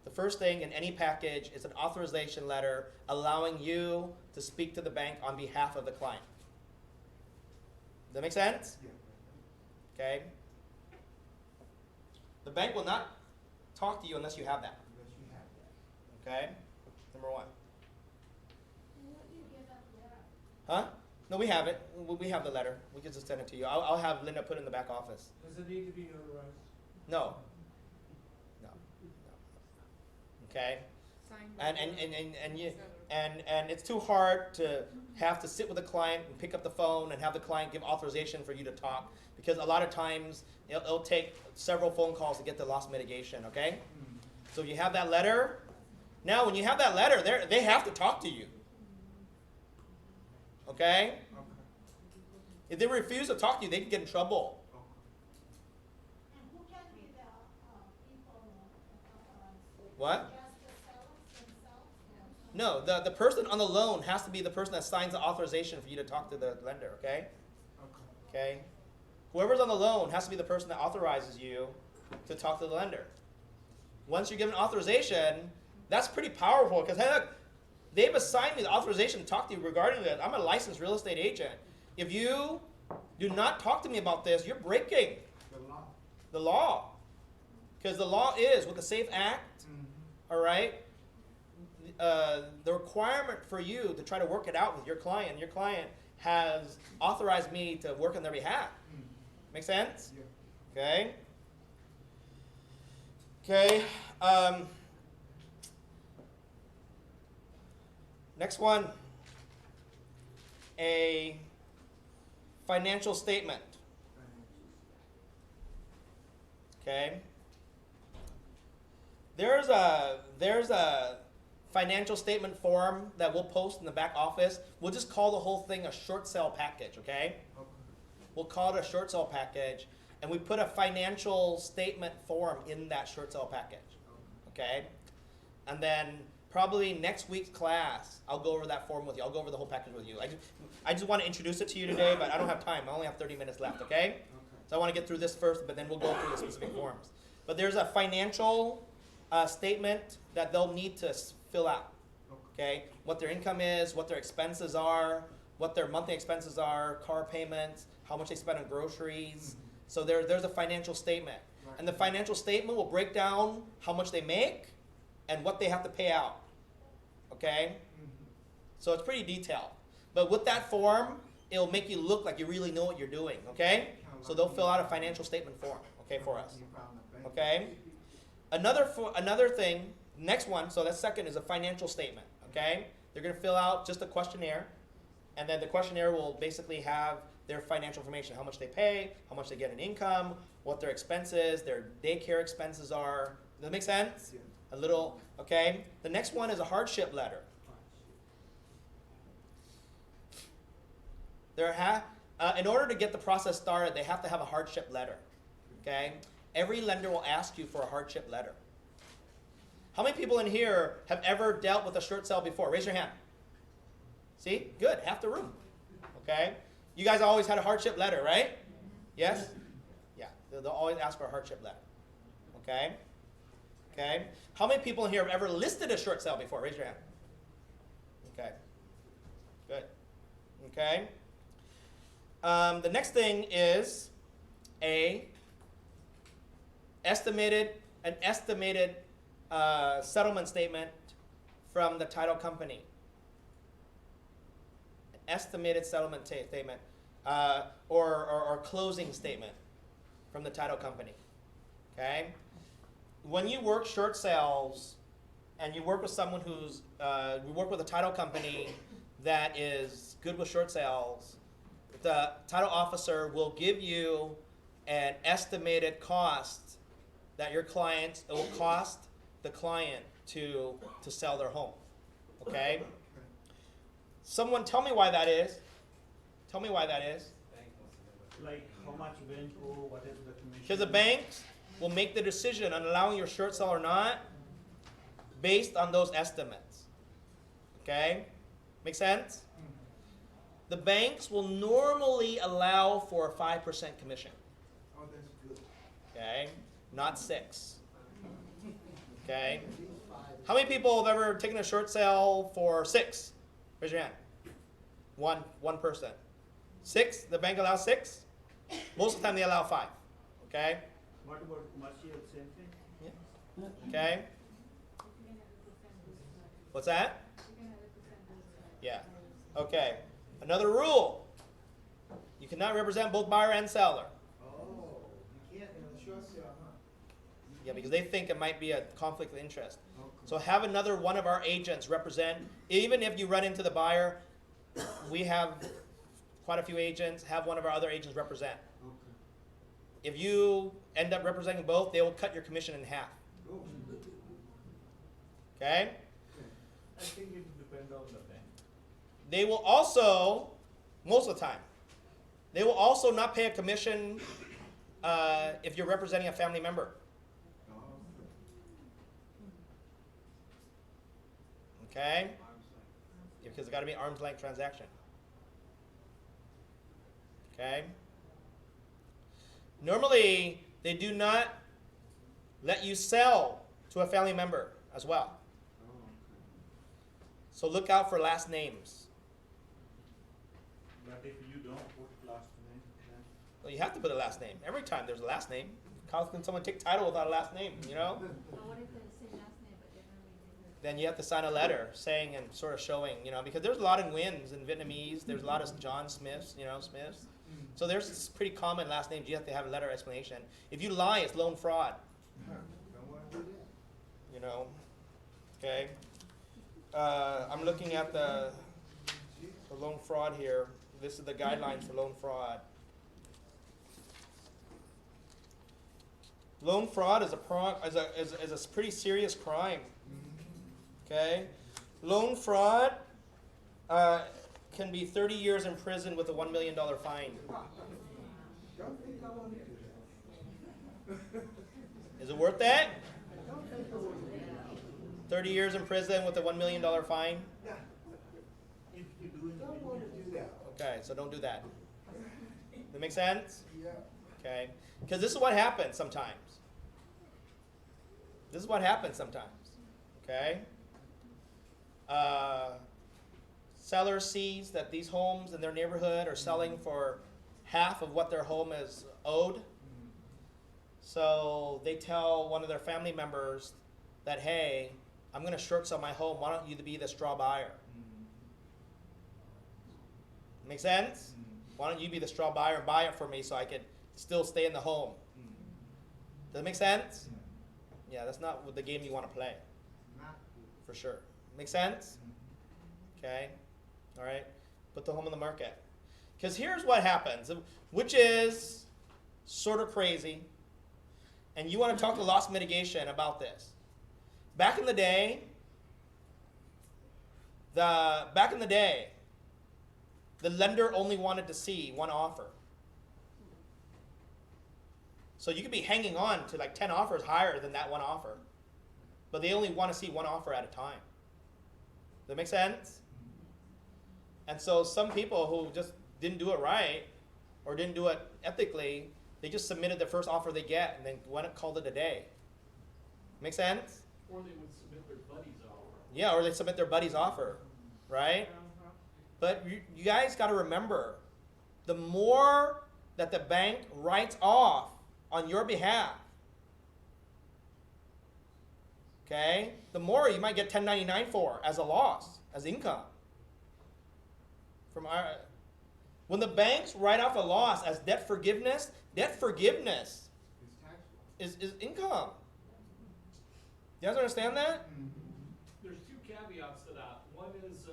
A: The first thing in any package is an authorization letter allowing you to speak to the bank on behalf of the client. Does that make sense? Okay. The bank will not talk to you unless you have that. Okay? Number one. Huh? No, we have it. We have the letter. We can just send it to you. I'll have Linda put it in the back office.
B: Does it need to be notarized?
A: No. No. Okay?
H: Signed
A: And it's too hard to have to sit with a client and pick up the phone and have the client give authorization for you to talk, because a lot of times it'll take several phone calls to get the loss mitigation, okay? So you have that letter. Now when you have that letter, they have to talk to you. Okay? If they refuse to talk to you, they can get in trouble.
G: And who can be the people authorized?
A: What?
G: Just the sellers themselves?
A: No, the person on the loan has to be the person that signs the authorization for you to talk to the lender, okay? Okay? Whoever's on the loan has to be the person that authorizes you to talk to the lender. Once you're given authorization, that's pretty powerful, because hey, look, they've assigned me the authorization to talk to you regarding this. I'm a licensed real estate agent. If you do not talk to me about this, you're breaking the law. Because the law is, with the SAFE Act, all right, the requirement for you to try to work it out with your client has authorized me to work on their behalf. Make sense? Okay. Okay. Next one, a financial statement. Okay. There's a financial statement form that we'll post in the back office. We'll just call the whole thing a short sale package, okay? We'll call it a short sale package, and we put a financial statement form in that short sale package, okay? And then probably next week's class, I'll go over that form with you. I'll go over the whole package with you. I just want to introduce it to you today, but I don't have time. I only have 30 minutes left, okay? So I want to get through this first, but then we'll go through the specific forms. But there's a financial statement that they'll need to fill out, okay? What their income is, what their expenses are, what their monthly expenses are, car payments, how much they spend on groceries. So there's a financial statement. And the financial statement will break down how much they make and what they have to pay out, okay? So it's pretty detailed. But with that form, it'll make you look like you really know what you're doing, okay? So they'll fill out a financial statement form, okay, for us, okay? Another thing, next one, so that second is a financial statement, okay? They're going to fill out just a questionnaire, and then the questionnaire will basically have their financial information, how much they pay, how much they get in income, what their expenses, their daycare expenses are. Does that make sense?
E: Yeah.
A: A little, okay? The next one is a hardship letter. In order to get the process started, they have to have a hardship letter, okay? Every lender will ask you for a hardship letter. How many people in here have ever dealt with a short sale before? Raise your hand. See? Good, half the room, okay? You guys always had a hardship letter, right? Yes? Yeah, they'll always ask for a hardship letter, okay? Okay? How many people in here have ever listed a short sale before? Raise your hand. Okay. Good. Okay. The next thing is an estimated settlement statement from the title company. An estimated settlement statement or closing statement from the title company. Okay? When you work short sales and you work with someone who's, we work with a title company that is good with short sales, the title officer will give you an estimated cost that it will cost the client to sell their home. Okay? Someone tell me why that is. Tell me why that is.
C: Bank wants to know what.
E: Like how much rent or what is the commission?
A: Because the banks will make the decision on allowing your short sale or not based on those estimates. Okay? Make sense? The banks will normally allow for a 5% commission.
E: Oh, that's good.
A: Okay? Not 6. Okay? How many people have ever taken a short sale for 6? Raise your hand. One person. 6? The bank allows 6? Most of the time they allow 5. Okay?
E: What about commercial, same thing?
A: Yeah. Okay? What's that? Yeah. Okay. Another rule. You cannot represent both buyer and seller.
E: Oh, you can't in a short sale, huh?
A: Yeah, because they think it might be a conflict of interest.
E: Okay.
A: So have another one of our agents represent, even if you run into the buyer, we have quite a few agents, have one of our other agents represent.
E: Okay.
A: If you end up representing both, they will cut your commission in half.
E: Oh.
A: Okay?
E: I think it depends on the bank.
A: They will also, most of the time, they will also not pay a commission if you're representing a family member.
E: Oh.
A: Okay?
E: Arm's length.
A: Because it's got to be an arm's length transaction. Okay? Normally, they do not let you sell to a family member as well.
E: Oh, okay.
A: So look out for last names.
E: But if you don't put last name, then
A: Well, you have to put a last name. Every time there's a last name. How can someone take title without a last name, you know?
G: But what if they say last name but they don't really do
A: Then you have to sign a letter saying and sort of showing, you know, because there's a lot of Nguyen's in Vietnamese. There's a lot of John Smiths, you know, Smiths. So there's this pretty common last names. You have to have a letter explanation. If you lie, it's loan fraud,
E: don't want to do that.
A: you know. Okay. I'm looking at the loan fraud here. This is the guidelines for loan fraud. Loan fraud is a pretty serious crime. Okay, loan fraud can be 30 years in prison with a $1 million fine.
E: Don't think I want to do that.
A: Is it worth that?
E: Don't think I want to do that.
A: 30 years in prison with a $1 million fine?
E: Yeah. If you do it, don't want to do that.
A: Okay, so don't do that. That make sense?
E: Yeah.
A: Okay, because this is what happens sometimes. This is what happens sometimes. Okay. Seller sees that these homes in their neighborhood are selling for half of what their home is owed. So they tell one of their family members that, hey, I'm going to short sell my home. Why don't you be the straw buyer? Make sense? Why don't you be the straw buyer and buy it for me so I can still stay in the home? Does it make sense? Yeah, that's not the game you want to play,
E: Not
A: for sure. Make sense? Okay. All right. Put the home on the market. Because here's what happens, which is sort of crazy. And you want to talk to loss mitigation about this. Back in the day, the lender only wanted to see one offer. So you could be hanging on to like 10 offers higher than that one offer. But they only want to see one offer at a time. Does that make sense? And so some people who just didn't do it right or didn't do it ethically, they just submitted the first offer they get and then went and called it a day. Make sense?
B: Or they would submit their buddy's offer.
A: Yeah, or they submit their buddy's offer, right?
H: Uh-huh.
A: But you guys got to remember, the more that the bank writes off on your behalf, okay, the more you might get 1099 for as a loss, as income. When the banks write off a loss as debt forgiveness is income. You guys understand that?
B: There's two caveats to that. One is,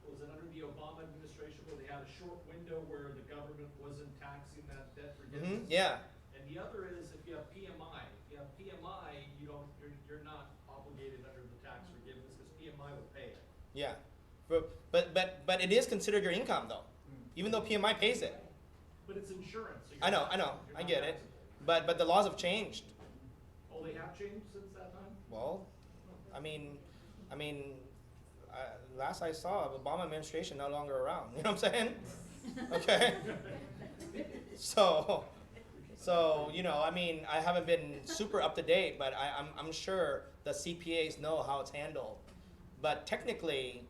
B: was it under the Obama administration where they had a short window where the government wasn't taxing that debt forgiveness?
A: Yeah.
B: And the other is if you have PMI. If you have PMI, you're not obligated under the tax forgiveness because PMI would pay it.
A: Yeah. But it is considered your income though, even though PMI pays it.
B: But it's insurance. So
A: I know,
B: you're
A: I
B: not
A: get it.
B: taxable.
A: But the laws have changed.
B: Oh, they have changed since that time?
A: Well, I mean, last I saw, the Obama administration no longer around. You know what I'm saying? Okay. So I mean, I haven't been super up to date, but I'm sure the CPAs know how it's handled. But technically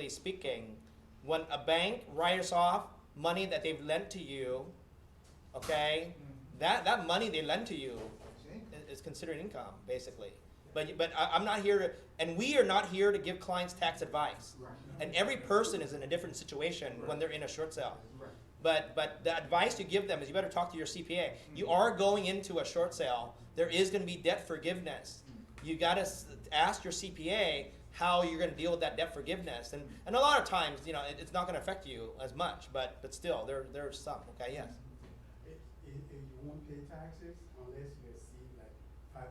A: speaking, when a bank writes off money that they've lent to you, okay, that money they lend to you is considered income, basically. But I'm not here to, and we are not here to give clients tax advice. And every person is in a different situation when they're in a short sale. But the advice you give them is you better talk to your CPA. You are going into a short sale. There is going to be debt forgiveness. You got to ask your CPA how you're going to deal with that debt forgiveness. And a lot of times, it's not going to affect you as much, but still, there's some. Okay, yes.
I: You won't pay taxes unless you receive like 500,000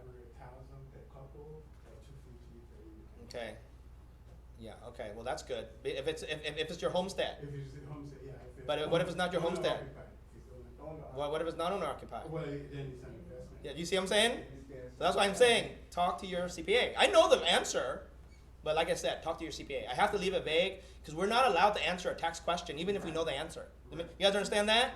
I: per couple or 250 per year.
A: Okay. Yeah. Okay. Well, that's good. If it's your homestead.
I: If it's a homestead, yeah.
A: But what if it's not your homestead?
I: What?
A: What if it's not owner occupied?
I: Well, then it's an investment.
A: Yeah. You see what I'm saying? So that's why I'm saying talk to your CPA. I know the answer, but like I said, talk to your CPA. I have to leave it vague because we're not allowed to answer a tax question even if we know the answer. You guys understand that?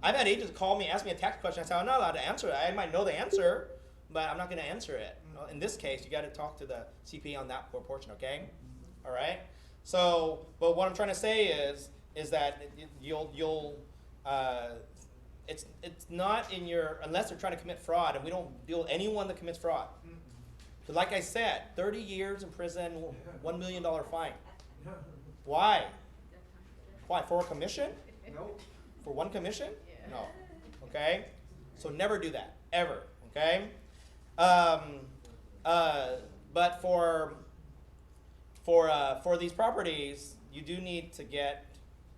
A: I've had agents call me, ask me a tax question. I say, I'm not allowed to answer it. I might know the answer, but I'm not going to answer it. In this case, you got to talk to the CPA on that portion, okay? All right? So, but what I'm trying to say is that it's not in your, unless they're trying to commit fraud, and we don't deal with anyone that commits fraud. But like I said, 30 years in prison, $1 million fine. Why? Why? For a commission?
C: No.
A: For one commission? No. Okay? So never do that. Ever. Okay? But for these properties, you do need to get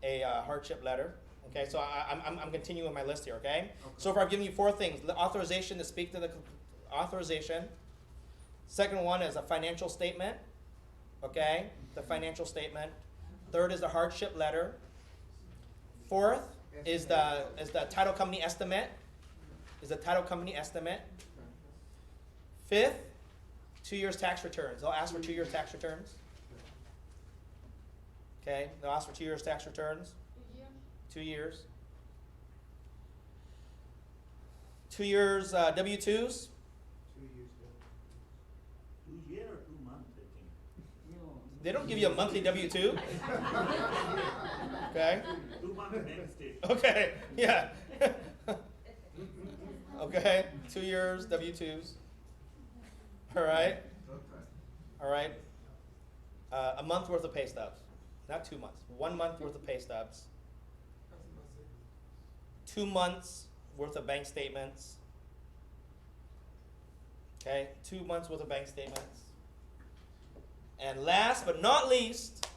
A: a hardship letter. Okay, so I'm continuing my list here, okay? So far I've given you 4 things. The authorization to speak to the authorization. Second one is a financial statement. Okay? The financial statement. Third is the hardship letter. Fourth is the title company estimate. Fifth, 2 years tax returns. They'll ask for 2 years tax returns. Okay, they'll ask for 2 years tax returns. 2 years. 2 years W-2s.
E: 2 years. 2 year or 2 months, I think.
A: They don't give you a monthly W-2. Okay.
E: 2 months next day.
A: Okay. Yeah. Okay. 2 years W-2s. All right. All right. A month worth of pay stubs. Not 2 months. 1 month worth of pay stubs. 2 months worth of bank statements. Okay, 2 months worth of bank statements. And last but not least,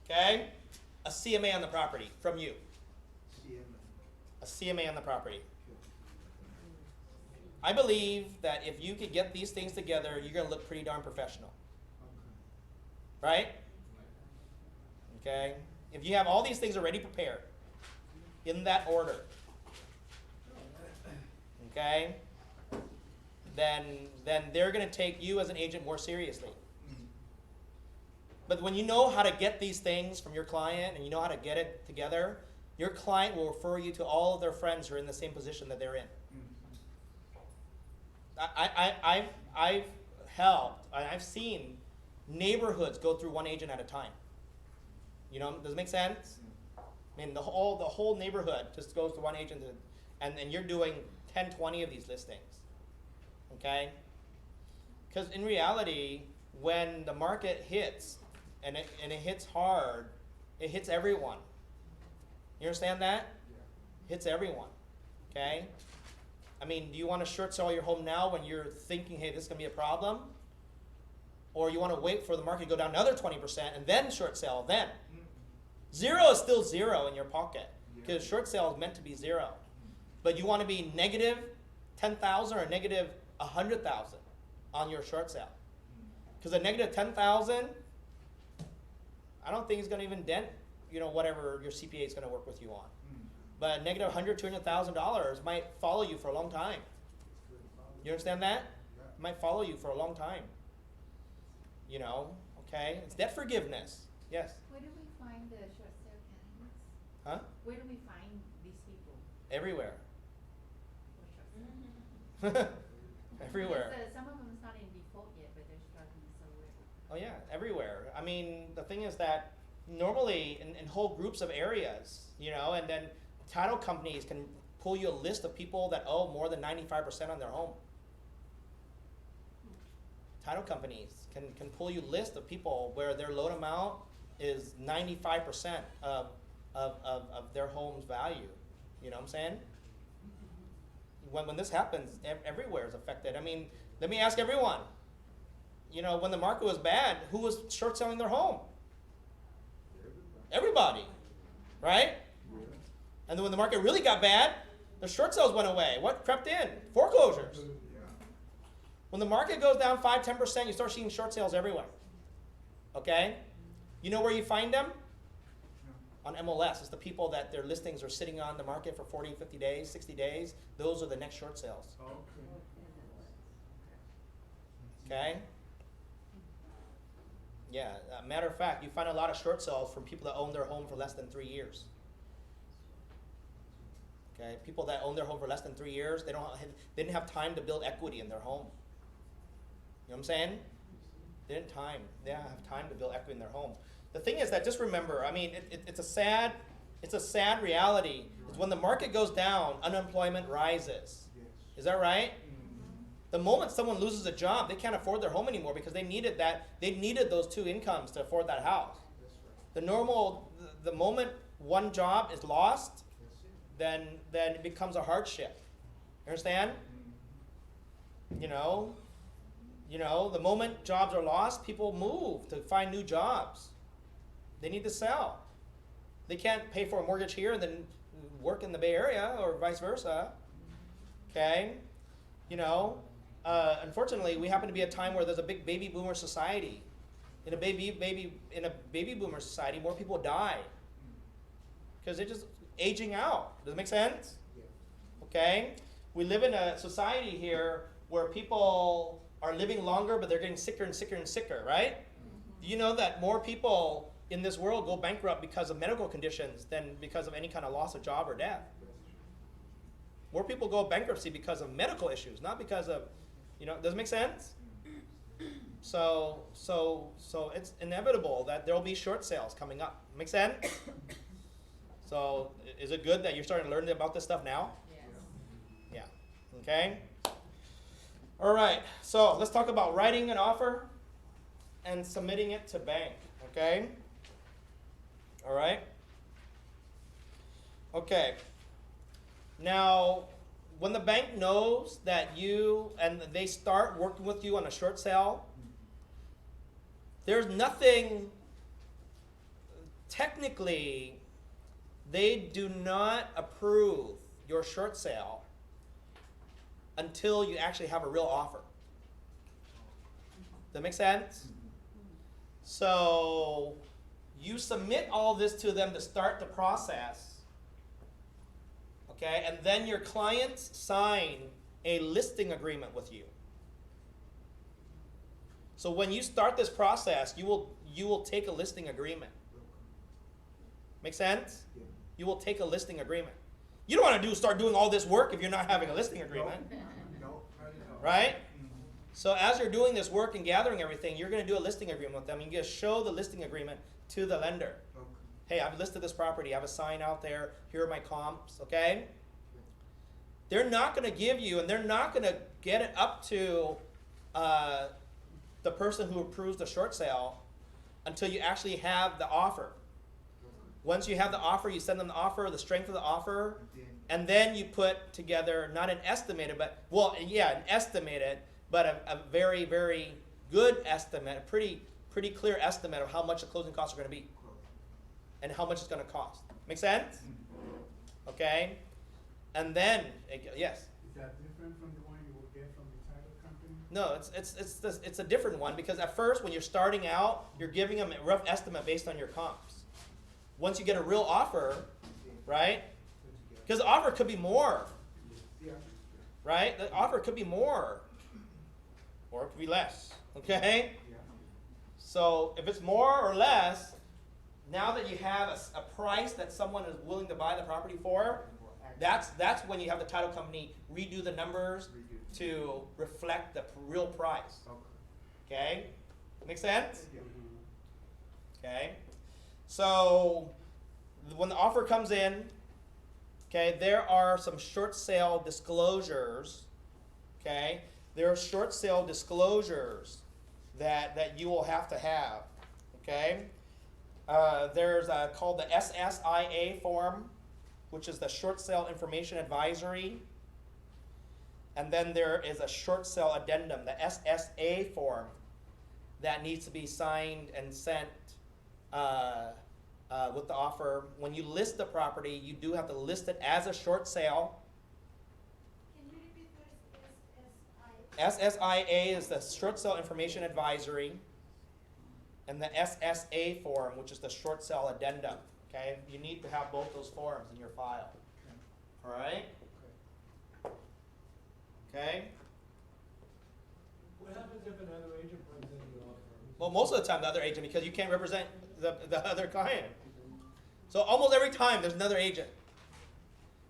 A: okay, a CMA on the property from you. A CMA on the property. I believe that if you could get these things together, you're going to look pretty darn professional. Right? Okay? If you have all these things already prepared, in that order, okay, then they're going to take you as an agent more seriously. But when you know how to get these things from your client and you know how to get it together, your client will refer you to all of their friends who are in the same position that they're in. I've helped, I've seen neighborhoods go through one agent at a time. You know, does it make sense? I mean, the whole neighborhood just goes to one agent, and you're doing 10, 20 of these listings. Okay? Because in reality, when the market hits, and it hits hard, it hits everyone. You understand that? Hits everyone. Okay? I mean, do you want to short sell your home now when you're thinking, hey, this is going to be a problem? Or you want to wait for the market to go down another 20% and then short sell then? Zero is still zero in your pocket, because short sale is meant to be zero. But you want to be negative 10,000 or negative 100,000 on your short sale. Because a negative 10,000, I don't think it's going to even dent, whatever your CPA is going to work with you on. But a negative $100,000, $200,000 might follow you for a long time. You understand that? It might follow you for a long time. Okay? It's debt forgiveness. Yes?
G: Where do we find the short sale candidates?
A: Huh?
G: Where do we find these people
A: Everywhere.
G: for short sale?
A: Everywhere.
G: Because, some of them is not in default yet, but they're struggling so with.
A: Oh yeah, everywhere. I mean, the thing is that normally in whole groups of areas, and then title companies can pull you a list of people that owe more than 95% on their home. Title companies can pull you a list of people where their loan amount is 95% of their home's value. You know what I'm saying? When this happens, everywhere is affected. I mean, let me ask everyone. When the market was bad, who was short selling their home? Everybody, right? And then when the market really got bad, the short sales went away. What crept in? Foreclosures. When the market goes down 5, 10%, you start seeing short sales everywhere. Okay? You know where you find them? On MLS. It's the people that their listings are sitting on the market for 40, 50 days, 60 days. Those are the next short sales. Okay? Yeah, matter of fact, you find a lot of short sales from people that own their home for less than 3 years. Okay, people that own their home for less than 3 years, they didn't have time to build equity in their home. You know what I'm saying? They didn't have time to build equity in their home. The thing is that, just remember, I mean, it's a sad reality. Is when the market goes down, unemployment rises. Is that right? The moment someone loses a job, they can't afford their home anymore because they needed those two incomes to afford that house. The moment one job is lost, then it becomes a hardship. You understand? The moment jobs are lost, people move to find new jobs. They need to sell. They can't pay for a mortgage here and then work in the Bay Area or vice versa. Okay? Unfortunately, we happen to be at a time where there's a big baby boomer society. In a baby boomer society, more people die because they're just aging out. Does it make sense? Okay? We live in a society here where people are living longer, but they're getting sicker and sicker and sicker, right? Do you know that more people in this world go bankrupt because of medical conditions than because of any kind of loss of job or death? More people go bankruptcy because of medical issues, not because of, does it make sense? So it's inevitable that there will be short sales coming up. Make sense? So is it good that you're starting to learn about this stuff now?
F: Yes.
A: Yeah. Okay? All right. So let's talk about writing an offer and submitting it to bank. Okay? All right? Okay. Now, when the bank knows that they start working with you on a short sale, there's nothing, technically, they do not approve your short sale until you actually have a real offer. Does that make sense? So you submit all this to them to start the process. Okay, and then your clients sign a listing agreement with you. So when you start this process, you will take a listing agreement. Make sense?
I: Yeah.
A: You will take a listing agreement. You don't want to start doing all this work if you're not having a listing agreement.
I: No, not at all.
A: right? So as you're doing this work and gathering everything, you're going to do a listing agreement with them. You get to show the listing agreement to the lender. Hey, I've listed this property. I have a sign out there. Here are my comps, okay? They're not going to give you, and they're not going to get it up to the person who approves the short sale until you actually have the offer. Once you have the offer, you send them the offer, the strength of the offer, and then you put together not an estimated, but, well, yeah, an estimated, but a very, very good estimate, a pretty clear estimate of how much the closing costs are going to be and how much it's going to cost. Make sense? Okay? And then, yes?
I: Is that different from the one you will get from the title company?
A: No, it's a different one because at first when you're starting out, you're giving them a rough estimate based on your comps. Once you get a real offer, right? Because the offer could be more, right? The offer could be more, or it could be less, okay? So if it's more or less, now that you have a price that someone is willing to buy the property for, that's when you have the title company redo the numbers to reflect the real price. Okay? Make sense? Okay? So when the offer comes in, okay, there are some short sale disclosures. Okay? There are short sale disclosures that you will have to have. Okay? There's called the SSIA form, which is the short sale information advisory. And then there is a short sale addendum, the SSA form, that needs to be signed and sent with the offer. When you list the property, you do have to list it as a short sale.
G: Can you repeat what is SSI?
A: SSIA is the short sale information advisory, and the SSA form, which is the short sale addendum. Okay, you need to have both those forms in your file. All right. Okay.
B: What happens if another agent brings in the offer?
A: Well, most of the time the other agent, because you can't represent the other client. So almost every time there's another agent,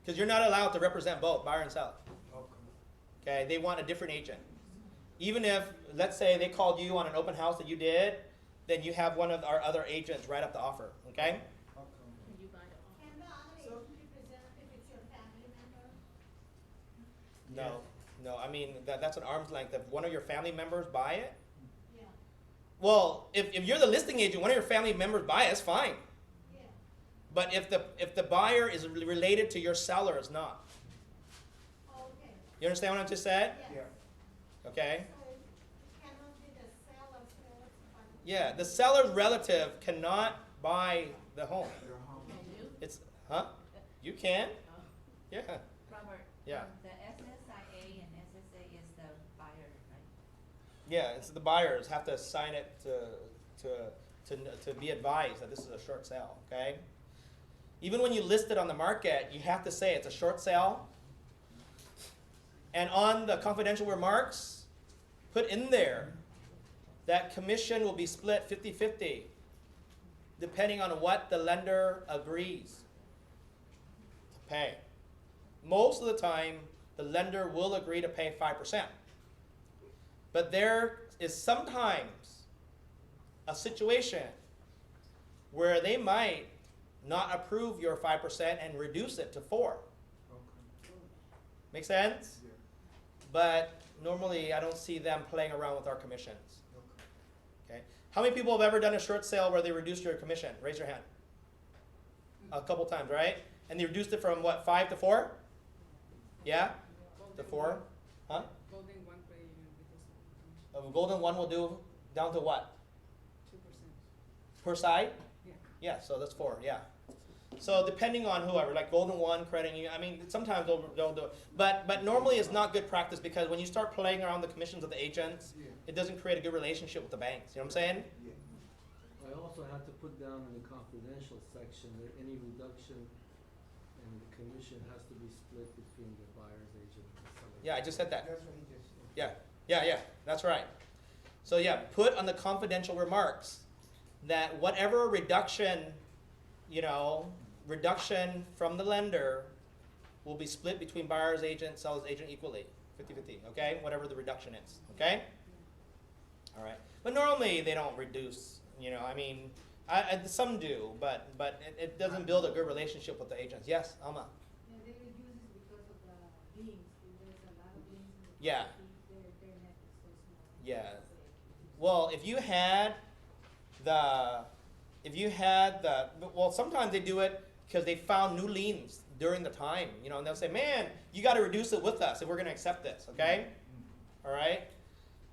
A: because you're not allowed to represent both buyer and seller. Okay, they want a different agent. Even if, let's say, they called you on an open house that you did, then you have one of our other agents write up the offer. Okay.
G: Can the other agent represent if it's your family member?
A: No, I mean that's an arm's length. If one of your family members buy it,
G: Yeah,
A: well, if you're the listing agent, one of your family members buy it, it's fine.
G: yeah.
A: But if the buyer is related to your seller, it's not.
G: Okay.
A: You understand what I just said?
G: Yes.
A: Okay.
G: So it cannot be the seller's relative, but
A: Yeah, the seller's relative cannot buy the home. It's You can? Yeah.
J: Robert,
A: Yeah.
J: the SSIA and SSA is the buyer, right?
A: Yeah, it's the buyers have to sign it to be advised that this is a short sale, okay? Even when you list it on the market, you have to say it's a short sale. And on the confidential remarks, put in there that commission will be split 50-50, depending on what the lender agrees to pay. Most of the time, the lender will agree to pay 5%. But there is sometimes a situation where they might not approve your 5% and reduce it to 4%. Make sense? But normally I don't see them playing around with our commissions. Okay. How many people have ever done a short sale where they reduced your commission? Raise your hand. A couple times, right? And they reduced it from what, 5 to 4? Yeah? To 4? Huh?
H: Golden one pay because
A: A golden one will do down to what?
H: 2%.
A: Per side?
H: Yeah.
A: Yeah, so that's 4, yeah. So depending on whoever, like golden one, credit union, I mean, sometimes they'll do it. But normally it's not good practice because when you start playing around the commissions of the agents, it doesn't create a good relationship with the banks. You know what I'm saying?
K: I also had to put down in the confidential section that any reduction in the commission has to be split between the buyer's agent and the seller's.
A: Yeah, I just said that.
C: That's what he just said.
A: Yeah, that's right. So yeah, put on the confidential remarks that whatever reduction, reduction from the lender will be split between buyer's agent, seller's agent equally, 50-50, okay? Whatever the reduction is, okay? All right. But normally they don't reduce, you know, I mean, some do, but it doesn't build a good relationship with the agents. Yes, Alma?
G: Yeah, they reduce it because of the liens. There's a lot of liens in the
A: Yeah.
G: property. Their net is so small.
A: Yeah.
G: So,
A: Well, if you had well, sometimes they do it because they found new liens during the time, you know, and they'll say, man, you got to reduce it with us if we're going to accept this, okay? All right?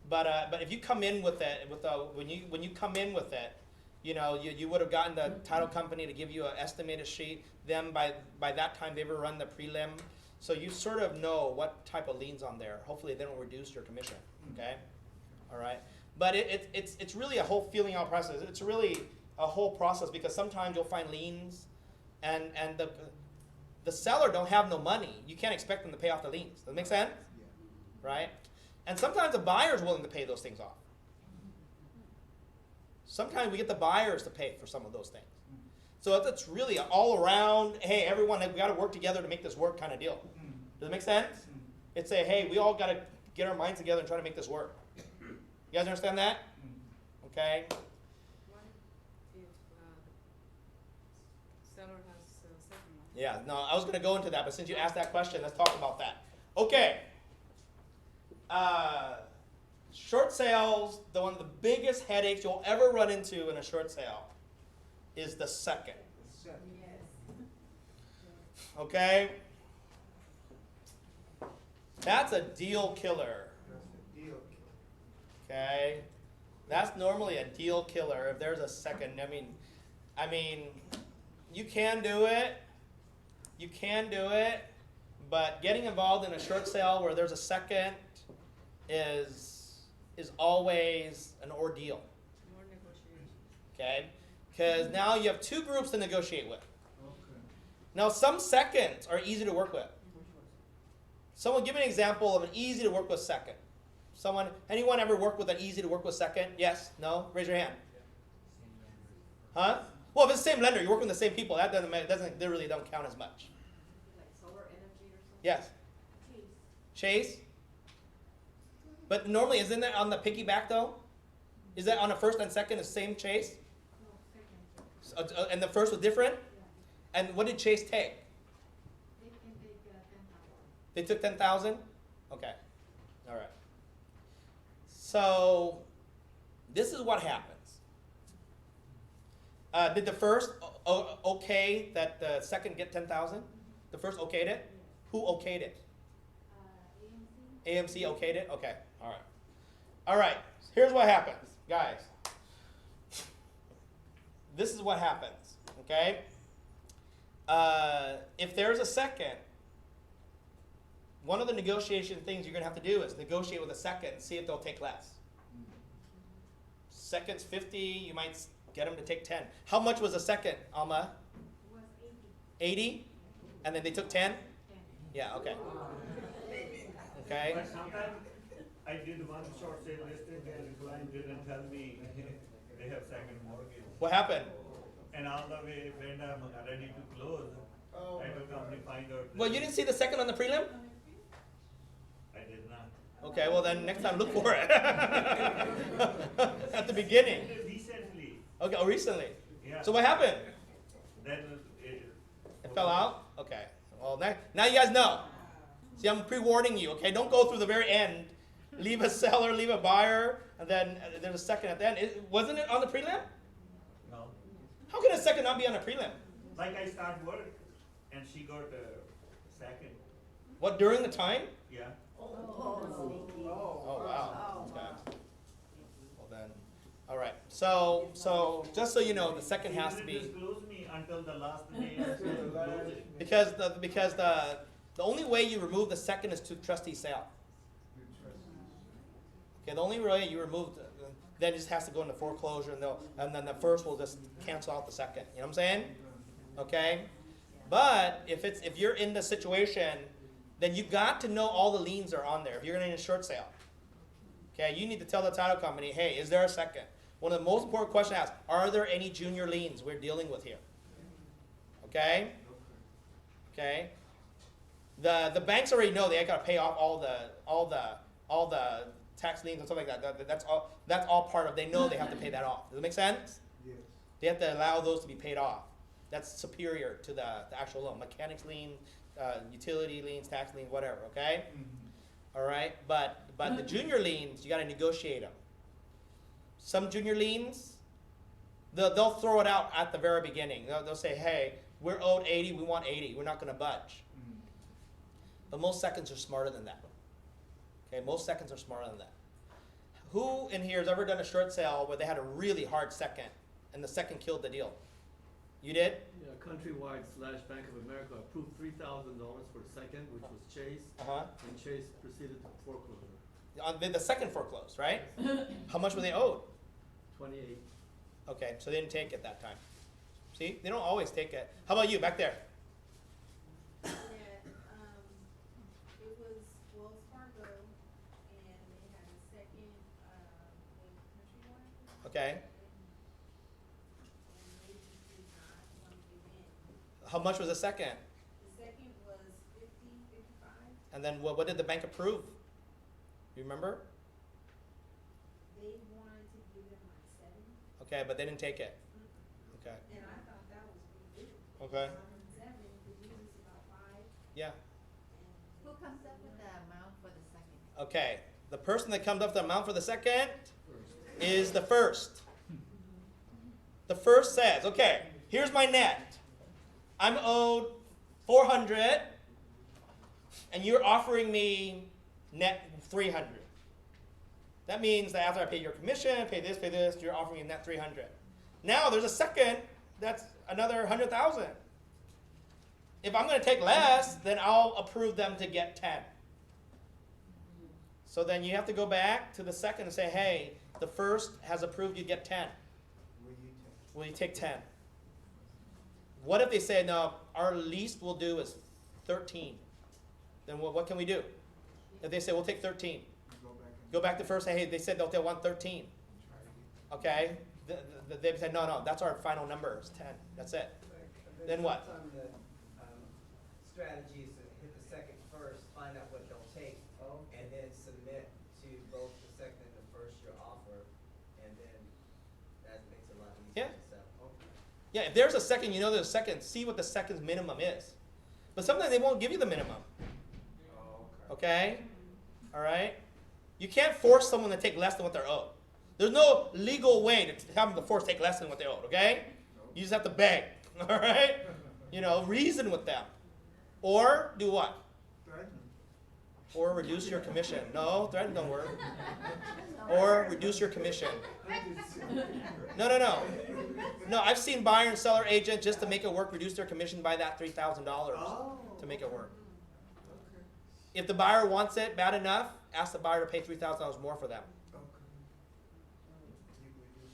A: But if you come in with it, when you come in with it, you know, you would have gotten the title company to give you an estimated sheet. Then by that time, they've run the prelim. So you sort of know what type of liens on there. Hopefully they don't reduce your commission, okay? All right? But it's really a whole feeling out process. It's really a whole process because sometimes you'll find liens and the seller don't have no money. You can't expect them to pay off the liens. Does that make sense? Right? And sometimes the buyer's willing to pay those things off. Sometimes we get the buyers to pay for some of those things. So it's really an all around, hey, everyone, we got to work together to make this work kind of deal. Does it make sense? It's a, hey, we all got to get our minds together and try to make this work. You guys understand that? Okay.
H: What if the seller has a second one?
A: Yeah, no, I was going to go into that, but since you asked that question, let's talk about that. Okay. Short sales, one of the biggest headaches you'll ever run into in a short sale is the second.
F: Yes.
A: Okay? That's a deal killer. Okay? That's normally a deal killer if there's a second. I mean, you can do it. You can do it. But getting involved in a short sale where there's a second is always an ordeal.
H: More negotiation.
A: Okay? Because now you have two groups to negotiate with. Now, some seconds are easy to work with. Someone give me an example of an easy to work with second. Anyone ever worked with an easy to work with second? Yes? No? Raise your hand. Huh? Well, if it's the same lender, you're working with the same people. That they really don't count as much.
F: Like solar energy or something?
A: Yes. Chase. But normally, isn't that on the piggyback though? Is that on the first and second the same Chase?
G: no, second.
A: And the first was different?
G: Yeah.
A: And what did Chase take?
G: They can take 10,000.
A: They took 10,000? Okay. All right. So this is what happens. Did the first okay that the second get 10,000? The first okayed it? Who okayed it?
G: AMC.
A: AMC okayed it? Okay. All right. All right. Here's what happens, guys. This is what happens, okay? If there's a second, one of the negotiation things you're going to have to do is negotiate with a second and see if they'll take less. Second's 50, you might get them to take 10. How much was a second, Alma?
G: It was 80.
A: 80? And then they took 10?
G: 10.
A: Yeah, okay. Okay.
E: But sometimes I did one short sale listing and the client didn't tell me they have second mortgage.
A: What happened?
E: And all the way when I'm ready to close, title company find out.
A: Well, you didn't see the second on the prelim?
E: I did not.
A: Okay, well then next time look for it. At the beginning.
E: Recently,
A: Okay, oh, recently.
E: yeah.
A: So what happened?
E: Then it
A: It fell out? Okay. Well, now you guys know. See, I'm pre-warning you, okay? Don't go through the very end. Leave a seller, leave a buyer, and then there's a second at the end. Wasn't it on the prelim?
E: No.
A: How can a second not be on a prelim?
E: Like I start work and she got second.
A: What, during the time?
E: Yeah.
A: Oh, wow. Okay. Well then, all right. So just so you know, the second has to
E: She
A: be,
E: didn't disclose me until the last day of closing.
A: because the only way you remove the second is to trustee sale. Okay, the only way you remove, then it just has to go into foreclosure, and then the first will just cancel out the second. You know what I'm saying? Okay. But if you're in the situation, then you got to know all the liens are on there. If you're in a short sale, okay, you need to tell the title company, hey, is there a second? One of the most important questions to ask: are there any junior liens we're dealing with here? Okay. Okay. The banks already know they got to pay off all the tax liens and stuff like that. That's all part of. They know they have to pay that off. Does it make sense?
I: Yes.
A: They have to allow those to be paid off. That's superior to the actual loan. Mechanics lien, utility liens, tax liens, whatever. Okay. All right. But the junior liens, you got to negotiate them. Some junior liens, they'll throw it out at the very beginning. They'll say, hey, we're owed 80, we want 80. We're not going to budge. But most seconds are smarter than that. Okay, most seconds are smarter than that. Who in here has ever done a short sale where they had a really hard second and the second killed the deal? You did?
K: Yeah, Countrywide / Bank of America approved $3,000 for the second, which was Chase,
A: Uh-huh.
K: and Chase proceeded to foreclosure.
A: The second foreclosed, right? How much were they owed?
K: 28.
A: Okay, so they didn't take it that time. See, they don't always take it. How about you back there?
G: Yeah, it was Wells Fargo, and they had a second, Countrywide.
A: Okay.
G: And they just did not want to give in.
A: How much was the second?
G: The second was 55.
A: And then what did the bank approve? You remember?
G: They wanted to give them like 7.
A: Okay, but they didn't take it. Okay.
G: And I thought that was pretty good.
A: Okay.
G: 7, because usually it's about 5.
A: Yeah.
J: Who comes up with the amount for the second?
A: Okay. The person that comes up with the amount for the second is the first. The first says, okay, here's my net. I'm owed 400, and you're offering me net 300. That means that after I pay your commission, pay this, you're offering me net 300. Now there's a second that's another 100,000. If I'm going to take less, then I'll approve them to get 10. So then you have to go back to the second and say, hey, the first has approved you get 10. Will you take 10? What if they say, no, our least we'll do is 13? Then what can we do? If they say, we'll take 13. Go back to first, say, hey, they said they want 13. Okay? They said, no, that's our final number, is 10. That's it. Then what?
C: Sometimes the strategy is to hit the second first, find out what they'll take, and then submit to both the second and the first your offer, and then that makes it a lot easier
A: Yeah.
C: to sell.
A: Yeah, if there's a second, you know there's a second, see what the second's minimum is. But sometimes they won't give you the minimum. Okay? All right? You can't force someone to take less than what they're owed. There's no legal way to have them to force take less than what they owed, okay? You just have to beg, all right? You know, reason with them. Or do what? Or reduce your commission. No, threaten don't work. Or reduce your commission. No. No, I've seen buyer and seller agent just to make it work, reduce their commission by that $3,000 to make it work. If the buyer wants it bad enough, ask the buyer to pay $3,000 more for them.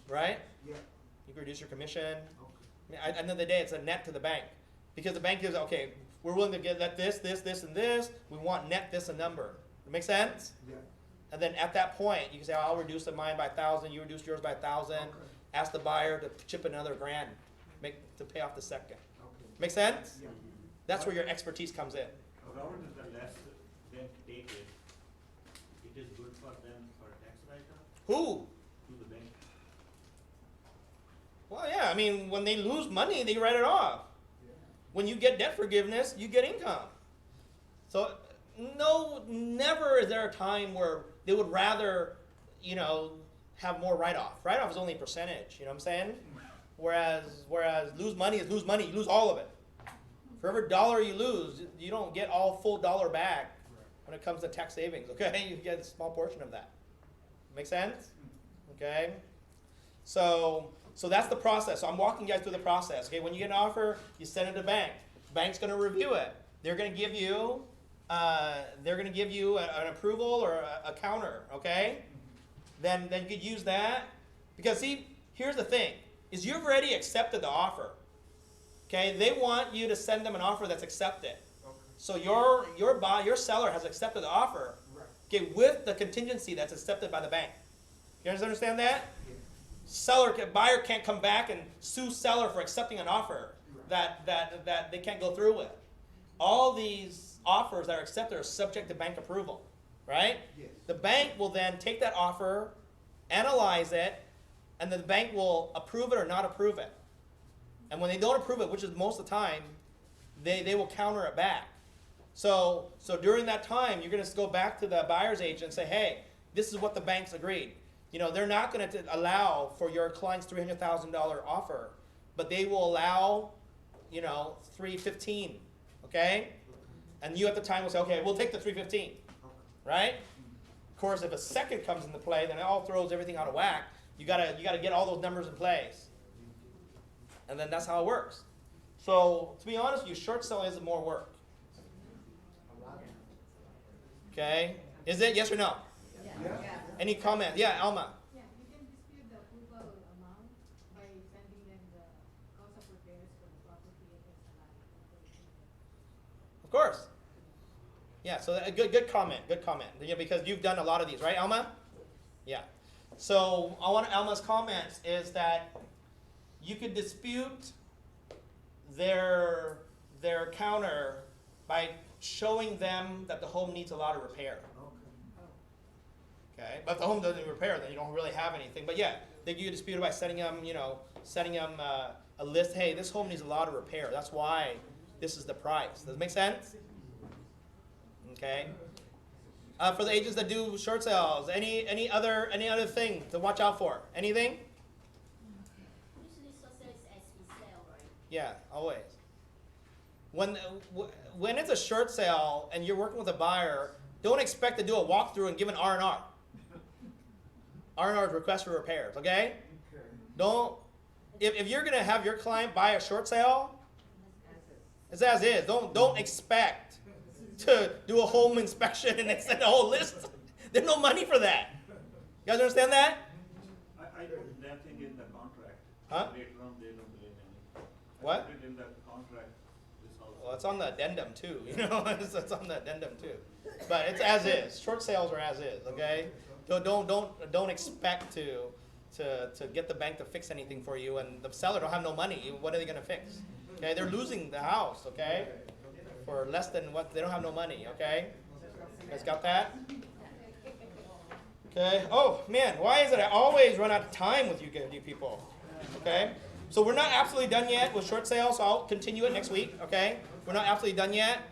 A: Right?
I: Yeah.
A: You can reduce your commission. I mean, at the end of the day, it's a net to the bank. Because the bank gives, okay, we're willing to get that this, and this. We want net this a number. Make sense?
I: Yeah.
A: And then at that point, you can say, I'll reduce mine by 1,000, you reduce yours by 1,000.
I: Okay.
A: Ask the buyer to chip another $1,000 to pay off the second.
I: Okay.
A: Make sense?
I: Yeah.
A: That's where your expertise comes in.
E: Robert, is the less them take it, it is good for them for a tax write-off
A: Who?
E: to the bank?
A: Well, yeah, I mean, when they lose money, they write it off. When you get debt forgiveness, you get income. So, no, never is there a time where they would rather, have more write-off. Write-off is only a percentage, you know what I'm saying? Whereas lose money is lose money, you lose all of it. For every dollar you lose, you don't get all full dollar back when it comes to tax savings, okay? You get a small portion of that. Make sense? Okay? So that's the process. So I'm walking you guys through the process. Okay, when you get an offer, you send it to the bank. Bank's going to review it. They're going to give you, an approval or a counter. Okay, then you could use that because see, here's the thing: is you've already accepted the offer. Okay, they want you to send them an offer that's accepted.
I: Okay.
A: So your seller has accepted the offer.
I: Right.
A: Okay, with the contingency that's accepted by the bank. You guys understand that?
I: Yeah.
A: Buyer can't come back and sue seller for accepting an offer that they can't go through with. all these offers that are accepted are subject to bank approval, right?
I: Yes.
A: The bank will then take that offer, analyze it, and then the bank will approve it or not approve it. And when they don't approve it, which is most of the time, they will counter it back. So during that time, you're going to go back to the buyer's agent and say, hey, this is what the bank's agreed. You know, they're not going to allow for your client's $300,000 offer, but they will allow, you know, $315,000, okay? And you at the time will say, okay, we'll take the $315,000, right? Of course, if a second comes into play, then it all throws everything out of whack. You gotta get all those numbers in place, and then that's how it works. So to be honest with you, short selling is more work. Okay, is it yes or no?
I: Yeah.
A: Any comment? Yeah, Alma.
G: Yeah, you can dispute the approval amount by sending them the cost of repairs for the property against the land.
A: Of course. Yeah. So a good comment. Good comment. Yeah, because you've done a lot of these, right, Alma? Yeah. So one of Alma's comments is that you could dispute their counter by showing them that the home needs a lot of repair. Okay, but if the home doesn't need repair, then you don't really have anything. But yeah, then you dispute it by sending them, a list. Hey, this home needs a lot of repair. That's why this is the price. Does it make sense? Okay. For the agents that do short sales, any other thing to watch out for? Anything?
J: Usually short sale is as we sell, right?
A: Yeah, always. When it's a short sale and you're working with a buyer, don't expect to do a walkthrough and give an R&R. R&R is request for repairs, okay? Don't, if you're gonna have your client buy a short sale, it's as is. Don't expect to do a home inspection and then send a whole list. There's no money for that. You guys understand that?
E: I put that thing in the contract.
A: Huh?
E: Later on, they don't blame any.
A: What?
E: I put it in the contract, this also.
A: Well, it's on the addendum too, you know, it's on the addendum too. But it's as is. Short sales are as is, okay? Don't expect to get the bank to fix anything for you, and the seller don't have no money. What are they gonna fix? Okay, they're losing the house, okay? For less than what, they don't have no money, okay? You guys got that? Okay. Oh man, why is it I always run out of time with you people? Okay. So we're not absolutely done yet with short sales, so I'll continue it next week, okay? We're not absolutely done yet.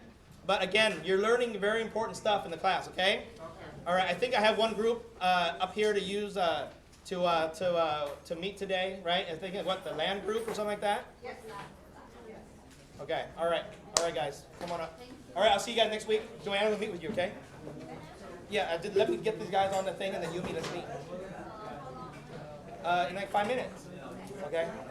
A: But again, you're learning very important stuff in the class, okay? All right, I think I have one group up here to use to meet today, right? I think what, the land group or something like that?
G: Yes.
A: Okay, all right, guys, come on up. All right, I'll see you guys next week. Joanna will meet with you, okay? Yeah, let me get these guys on the thing, and then you meet us. In like 5 minutes, okay? All right.